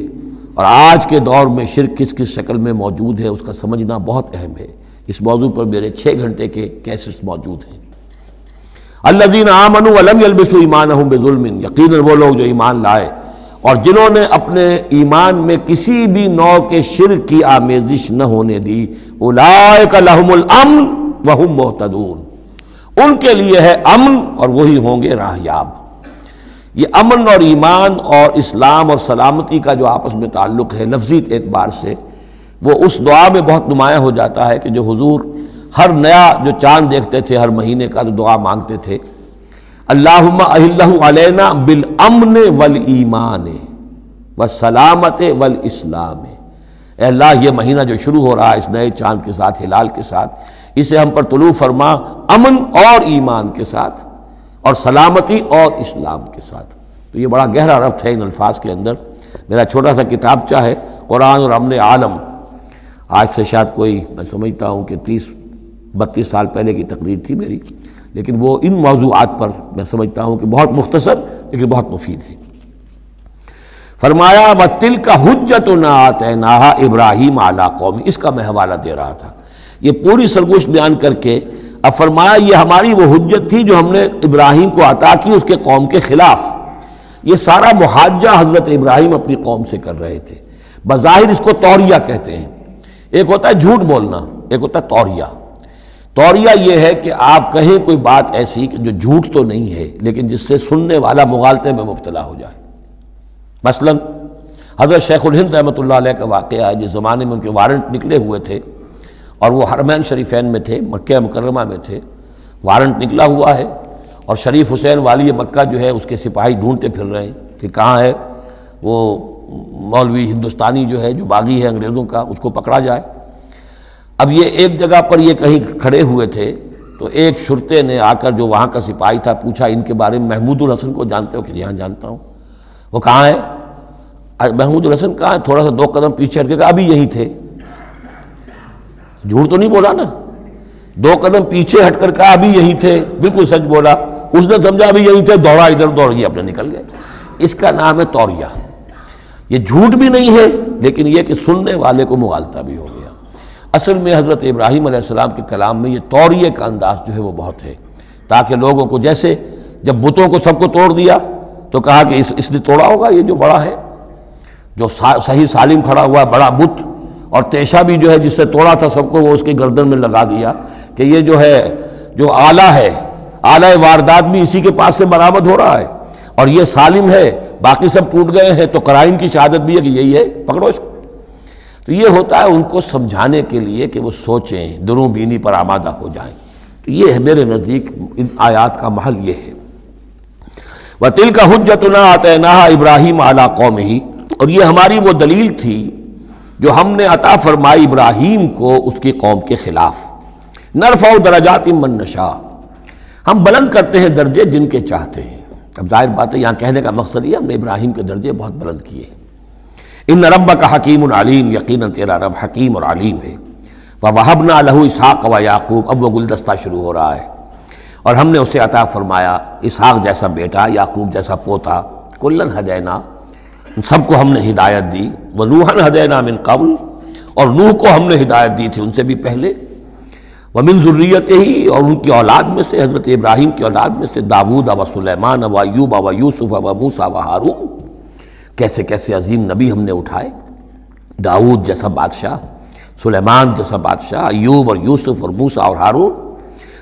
Speaker 1: اور آج کے دور میں شرک کس کس شکل میں موجود ہے اس کا سمجھنا بہت اہم ہے۔ اس موضوع پر میرے 6 گھنٹے کے کیسٹس موجود ہیں۔ الذین آمنوا ولم یلبسوا ایمانہم بظلم، یقیناً وہ لوگ جو ایمان لائے اور جنہوں نے اپنے ایمان میں کسی بھی نوع کے شرک کی آمیزش نہ ہونے دی، اولئک لہم الامن وہم مہتدون، ان کے لیے ہے امن اور وہی ہوں گے راہیاب۔ یہ امن اور ایمان اور اسلام اور سلامتی کا جو آپس میں تعلق ہے لفظی اعتبار سے، وہ اس دعا میں بہت نمایاں ہو جاتا ہے کہ جو حضور ہر نیا جو چاند دیکھتے تھے ہر مہینے کا تو دعا مانگتے تھے، اللہم اہلہ علینا بالامن والایمان والسلامت والاسلام، اے اللہ یہ مہینہ جو شروع ہو رہا ہے اس نئے چاند کے ساتھ، ہلال کے ساتھ، اسے ہم پر طلوع فرما امن اور ایمان کے ساتھ اور سلامتی اور اسلام کے ساتھ۔ تو یہ بڑا گہرا ربط ہے ان الفاظ کے اندر۔ میرا چھوٹا سا کتابچہ ہے قرآن اور امن عالم، آج سے شاید کوئی میں سمجھتا ہوں کہ 30-32 سال پہلے کی تقریر تھی میری، لیکن وہ ان موضوعات پر میں سمجھتا ہوں کہ بہت مختصر لیکن بہت مفید ہے۔ فرمایا وَتِلْكَ حُجَّتُنَا آتَيْنَاهَا إِبْرَاهِيمَ عَلَىٰ قَوْمِهِ، اس کا میں حوالہ دے رہا تھا۔ یہ پوری سرگوشت بیان کر کے اب فرمایا یہ ہماری وہ حجت تھی جو ہم نے ابراہیم کو عطا کی اس کے قوم کے خلاف۔ یہ سارا محاجہ حضرت ابراہیم اپنی قوم سے کر رہے تھے۔ بظاہر اس کو توریہ کہتے ہیں، ایک ہوتا ہے جھوٹ بولنا، ایک ہوتا ہے توریہ۔ توریہ یہ ہے کہ آپ کہیں کوئی بات ایسی کہ جو جھوٹ تو نہیں ہے لیکن جس سے سننے والا مغالطے میں مبتلا ہو جائے۔ مثلا حضرت شیخ الہند رحمۃ اللہ علیہ کا واقعہ ہے، جس زمانے میں ان کے وارنٹ نکلے ہوئے تھے اور وہ حرمین شریفین میں تھے، مکہ مکرمہ میں تھے، وارنٹ نکلا ہوا ہے اور شریف حسین والی مکہ جو ہے اس کے سپاہی ڈھونڈتے پھر رہے ہیں کہ کہاں ہے وہ مولوی ہندوستانی جو ہے جو باغی ہے انگریزوں کا، اس کو پکڑا جائے۔ اب یہ ایک جگہ پر یہ کہیں کھڑے ہوئے تھے تو ایک شرطے نے آ کر جو وہاں کا سپاہی تھا پوچھا ان کے بارے میں محمود الحسن کو جانتے ہو کہ یہاں جانتا ہوں۔ وہ کہاں ہے؟ محمود الحسن کہاں ہے؟ تھوڑا سا 2 قدم پیچھے ہٹ کے کہا ابھی یہی تھے۔ جھوٹ تو نہیں بولا نا، 2 قدم پیچھے ہٹ کر کہا ابھی یہی تھے، بالکل سچ بولا۔ اس نے سمجھا ابھی یہی تھے، دوڑا ادھر دوڑ گیا، اپنے نکل گئے۔ اس کا نام ہے توریہ۔ یہ جھوٹ بھی نہیں ہے لیکن یہ کہ سننے والے کو مغالطہ بھی ہو گیا۔ اصل میں حضرت ابراہیم علیہ السلام کے کلام میں یہ توریہ کا انداز جو ہے وہ بہت ہے، تاکہ لوگوں کو جیسے جب بتوں کو سب کو توڑ دیا تو کہا کہ اس نے توڑا ہوگا، یہ جو بڑا ہے جو صحیح سالم کھڑا ہوا بڑا بت، اور تیشہ بھی جو ہے جس سے توڑا تھا سب کو وہ اس کی گردن میں لگا دیا کہ یہ جو ہے جو آلہ ہے، آلہ واردات بھی اسی کے پاس سے برآمد ہو رہا ہے اور یہ سالم ہے، باقی سب ٹوٹ گئے ہیں، تو قرائن کی شہادت بھی ہے کہ یہی ہے، پکڑو اس کو۔ تو یہ ہوتا ہے ان کو سمجھانے کے لیے کہ وہ سوچیں، دروں بینی پر آمادہ ہو جائیں۔ تو یہ ہے میرے نزدیک ان آیات کا محل یہ ہے۔ وَتِلْكَ حُجَّتُنَا آتَيْنَاهَا إِبْرَاهِيمَ عَلَىٰ قَوْمِهِ، اور یہ ہماری وہ دلیل تھی جو ہم نے عطا فرمائی ابراہیم کو اس کی قوم کے خلاف۔ نرفع درجات من نشاء، ہم بلند کرتے ہیں درجے جن کے چاہتے ہیں۔ اب ظاہر بات ہے یہاں کہنے کا مقصد یہ ہم نے ابراہیم کے درجے بہت بلند کیے۔ ان ربک حکیم علیم، یقیناً تیرا رب حکیم اور علیم ہے۔ وَوَهَبْنَا لَهُ اسحاق وَيَعْقُوب، اب وہ گلدستہ شروع ہو رہا ہے، اور ہم نے اسے عطا فرمایا اسحاق جیسا بیٹا، یعقوب جیسا پوتا، کلن ہدینا، سب کو ہم نے ہدایت دی. وَنُوحًا هَدَيْنَا مِن قَبْلُ، اور نوح کو ہم نے ہدایت دی تھی ان سے بھی پہلے. وَمِن ذُرِّيَّتِهِ، اور ان کی اولاد میں سے، حضرت ابراہیم کی اولاد میں سے، داؤد و سلیمان و ایوب و یوسف و موسیٰ و ہارون. کیسے کیسے عظیم نبی ہم نے اٹھائے، داؤد جیسا بادشاہ، سلیمان جیسا بادشاہ، ایوب اور یوسف اور موسیٰ اور ہارون.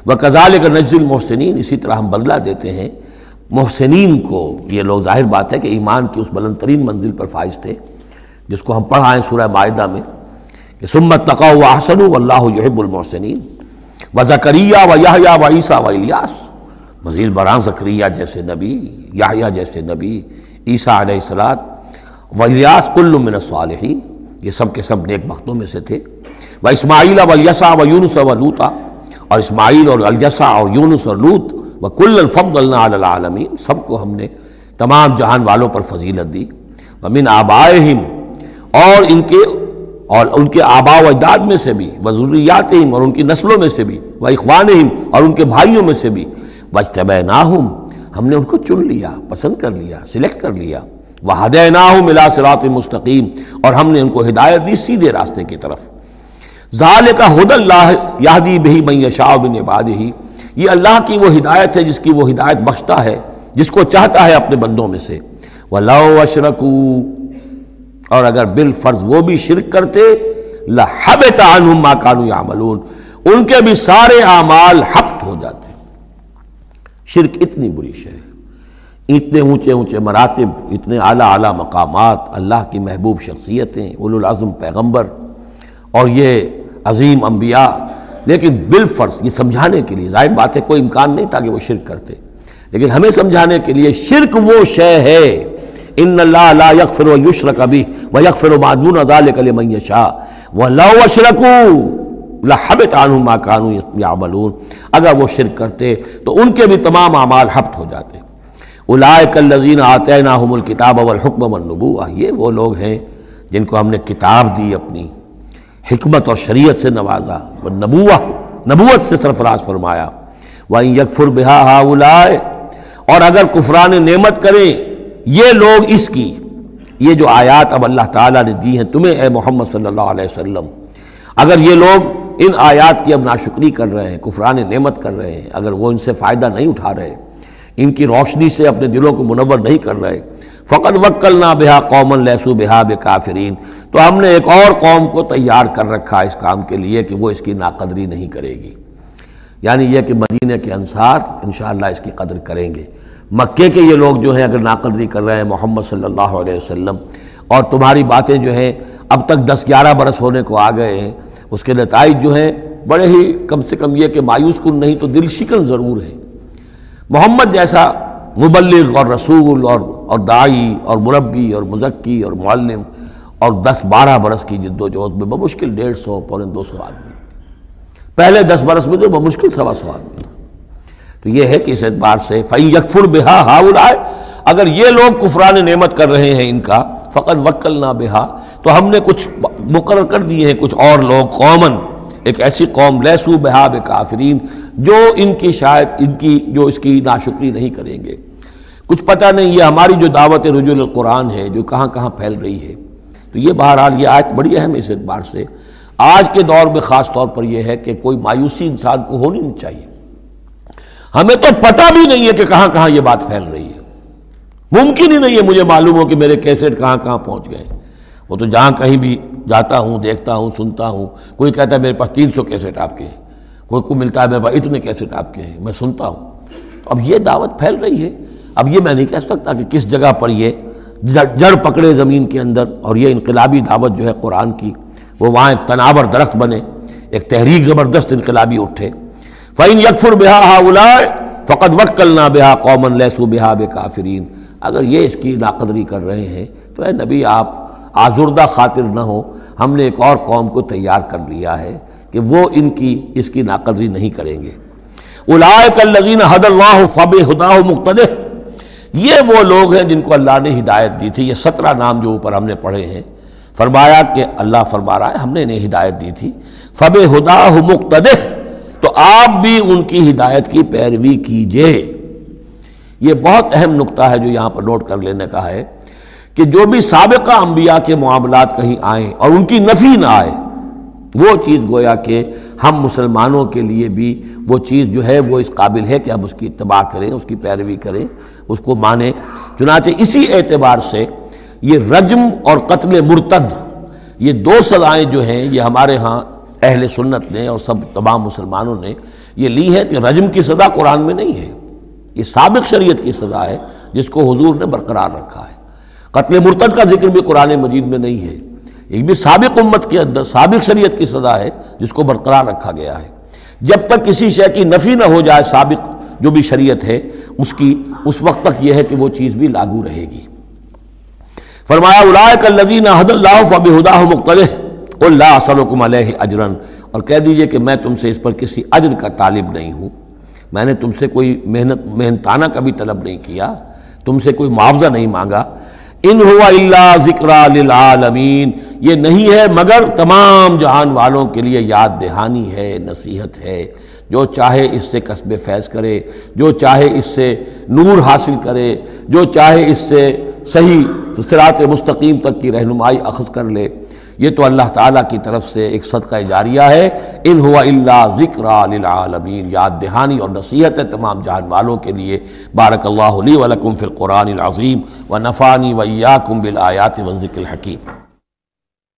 Speaker 1: وَكَذَلِكَ نَجْزِي الْمُحْسِنِينَ، اسی طرح ہم بدلہ دیتے ہیں محسنین کو. یہ لوگ ظاہر بات ہے کہ ایمان کی اس بلند ترین منزل پر فائز تھے جس کو ہم پڑھائیں سورہ مائدہ میں کہ ثُمَّ اتَّقَوْا وَأَحْسَنُوا وَاللَّهُ يُحِبُّ الْمُحْسِنِينَ. وَزَكَرِيَّا وَيَحْيَا وَعِیسیٰ وَإِلیاس، مزید برآں زکریا جیسے نبی، یحییٰ جیسے نبی، عیسیٰ علیہ السلام، وإلیاس کل من الصالحین، یہ سب کے سب نیک بختوں میں سے تھے. وإسماعیل وَالْیسع وَیونس وَلوطا، اور اسماعیل اور الیسع اور یونس اور لوط، وَكُلًّا فَضَّلْنَا عَلَى الْعَالَمِینَ، سب کو ہم نے تمام جہان والوں پر فضیلت دی. وَمِنْ آبائِهِمْ، اور ان کے آباء و اجداد میں سے بھی، وذریاتہم، اور ان کی نسلوں میں سے بھی، واخوانہم، اور ان کے بھائیوں میں سے بھی، واجتبیناہم، ہم نے ان کو چن لیا، پسند کر لیا، سلیکٹ کر لیا. وہدیناہم الی صراط مستقیم، اور ہم نے ان کو ہدایت دی سیدھے راستے کی طرف. ذالک ھدی اللہ یہدی بہ من یشاء من عبادہ، یہ اللہ کی وہ ہدایت ہے جس کی وہ ہدایت بخشتا ہے جس کو چاہتا ہے اپنے بندوں میں سے. وَلَوْ أَشْرَكُوا، اور اگر بالفرض وہ بھی شرک کرتے، لَحَبِطَ عَنْهُمْ مَا كَانُوا يَعْمَلُونَ، ان کے بھی سارے اعمال حبط ہو جاتے. شرک اتنی بری شے ہے، اتنے اونچے اونچے مراتب، اتنے اعلیٰ اعلیٰ مقامات، اللہ کی محبوب شخصیتیں، اولو العزم پیغمبر اور یہ عظیم انبیاء، لیکن بالفرض یہ سمجھانے کے لیے، ظاہر بات ہے کوئی امکان نہیں تھا کہ وہ شرک کرتے، لیکن ہمیں سمجھانے کے لیے شرک وہ شے ہے، ان اللہ لا یغفر ان یشرک بہ ویغفر ما دون ذلک لمن یشاء ولو اشرکوا لحبط عنہم ما کانوا یعملون، اگر وہ شرک کرتے تو ان کے بھی تمام اعمال حبط ہو جاتے. اولئک الذین آتیناہم الکتاب والحکم والنبوۃ، یہ وہ لوگ ہیں جن کو ہم نے کتاب دی، اپنی حکمت اور شریعت سے نوازا، نبوت سے سرفراز فرمایا. وَإِن يَكْفُرْ بِهَا هَؤُلَاءِ، اور اگر کفران نعمت کریں یہ لوگ اس کی، یہ جو آیات اب اللہ تعالیٰ نے دی ہیں تمہیں اے محمد صلی اللہ علیہ وسلم، اگر یہ لوگ ان آیات کی اب ناشکری کر رہے ہیں، کفران نعمت کر رہے ہیں، اگر وہ ان سے فائدہ نہیں اٹھا رہے، ان کی روشنی سے اپنے دلوں کو منور نہیں کر رہے، فقد وکلنا بہا قوما لیسوا بہا بکافرین، تو ہم نے ایک اور قوم کو تیار کر رکھا اس کام کے لیے کہ وہ اس کی ناقدری نہیں کرے گی. یعنی یہ کہ مدینہ کے انصار انشاءاللہ اس کی قدر کریں گے. مکے کے یہ لوگ جو ہیں اگر ناقدری کر رہے ہیں محمد صلی اللہ علیہ وسلم، اور تمہاری باتیں جو ہیں اب تک 10-11 برس ہونے کو آ گئے ہیں، اس کے نتائج جو ہیں بڑے ہی کم سے کم یہ کہ مایوس کن نہیں تو دل شکن ضرور ہے. محمد جیسا مبلغ اور رسول اور داعی اور مربی اور مزکی اور معلم، اور 10-12 برس کی جد و جہد میں بمشکل 150 پونے 200 آدمی، پہلے 10 برس میں تو بمشکل 125 آدمی تھا. تو یہ ہے کہ اس اعتبار سے فَإِن يَكْفُرْ بِهَا هَؤُلَاءِ، اگر یہ لوگ کفران نعمت کر رہے ہیں ان کا، فقد وکلنا بها، تو ہم نے کچھ مقرر کر دیے ہیں کچھ اور لوگ، قومن، ایک ایسی قوم، لیسوا بہا بکافرین، جو ان کی شاید ان کی جو اس کی ناشکری نہیں کریں گے. کچھ پتہ نہیں یہ ہماری جو دعوت رجوع القرآن ہے جو کہاں کہاں پھیل رہی ہے. تو یہ بہرحال یہ آیت بڑی اہم ہے اس اعتبار سے، آج کے دور میں خاص طور پر یہ ہے کہ کوئی مایوسی انسان کو ہونی نہیں چاہیے. ہمیں تو پتہ بھی نہیں ہے کہ کہاں کہاں یہ بات پھیل رہی ہے، ممکن ہی نہیں ہے مجھے معلوم ہو کہ میرے کیسٹ کہاں کہاں پہنچ گئے. وہ تو جہاں کہیں بھی جاتا ہوں، دیکھتا ہوں، سنتا ہوں، کوئی کہتا ہے میرے پاس 300 کیسٹ آپ کے ہیں، کوئی کو ملتا ہے میرے پاس اتنے کیسٹ آپ کے ہیں، میں سنتا ہوں. تو اب یہ دعوت پھیل رہی ہے. اب یہ میں نہیں کہہ سکتا کہ کس جگہ پر یہ جڑ پکڑے زمین کے اندر، اور یہ انقلابی دعوت جو ہے قرآن کی وہ وہاں ایک تناور درخت بنے، ایک تحریک زبردست انقلابی اٹھے. فَإِن يَكْفُرْ بِهَا هَؤُلَاءِ فَقَدْ وَكَّلْنَا بِهَا قَوْمًا لَيْسُوا بِهَا بِكَافِرِينَ، اگر یہ اس کی ناقدری کر رہے ہیں تو اے نبی آپ آزردہ خاطر نہ ہو، ہم نے ایک اور قوم کو تیار کر لیا ہے کہ وہ اس کی ناقدری نہیں کریں گے. أُولَٰئِكَ الَّذِينَ هَدَى اللَّهُ فَبِهُدَاهُ مُقْتَدِهْ، یہ وہ لوگ ہیں جن کو اللہ نے ہدایت دی تھی. یہ 17 نام جو اوپر ہم نے پڑھے ہیں، فرمایا کہ اللہ فرما رہا ہے ہم نے انہیں ہدایت دی تھی. فَبِهُدَاهُ مُقْتَدِهْ، تو آپ بھی ان کی ہدایت کی پیروی کیجئے. یہ بہت اہم نقطہ ہے جو یہاں پر نوٹ کر لینے کا ہے کہ جو بھی سابقہ انبیاء کے معاملات کہیں آئیں اور ان کی نفی نہ آئے، وہ چیز گویا کہ ہم مسلمانوں کے لیے بھی وہ چیز جو ہے وہ اس قابل ہے کہ اب اس کی اتباع کریں، اس کی پیروی کریں، اس کو مانیں۔ چنانچہ اسی اعتبار سے یہ رجم اور قتل مرتد، یہ دو سزائیں جو ہیں یہ ہمارے ہاں اہل سنت نے اور سب تمام مسلمانوں نے یہ لی ہے کہ رجم کی سزا قرآن میں نہیں ہے، یہ سابق شریعت کی سزا ہے جس کو حضور نے برقرار رکھا ہے۔ قتل مرتد کا ذکر بھی قرآن مجید میں نہیں ہے، یہ بھی سابق امت کے اندر سابق شریعت کی سزا ہے جس کو برقرار رکھا گیا ہے۔ جب تک کسی شے کی نفی نہ ہو جائے سابق جو بھی شریعت ہے اس کی، اس وقت تک یہ ہے کہ وہ چیز بھی لاگو رہے گی۔ فرمایا اولئک الذین ھدی اللہ فبہداہ مقتدہ قل لا اسألکم علیہ اجرا، اور کہہ دیجئے کہ میں تم سے اس پر کسی اجر کا طالب نہیں ہوں، میں نے تم سے کوئی محنتانہ کا بھی طلب نہیں کیا، تم سے کوئی معاوضہ نہیں مانگا۔ ان هو الا ذکری للعالمین، یہ نہیں ہے مگر تمام جہان والوں کے لیے یاد دہانی ہے، نصیحت ہے۔ جو چاہے اس سے کسب فیض کرے، جو چاہے اس سے نور حاصل کرے، جو چاہے اس سے صحیح صراط مستقیم تک کی رہنمائی اخذ کر لے، یہ تو اللہ تعالیٰ کی طرف سے ایک صدقہ جاریہ ہے۔ ان هو الا ذکری للعالمین، یاد دہانی اور نصیحت ہے تمام جہان والوں کے لیے۔ بارک اللہ لی ولکم فی القرآن العظیم ونفعنی وإیاکم بالآیات والذکر الحکیم۔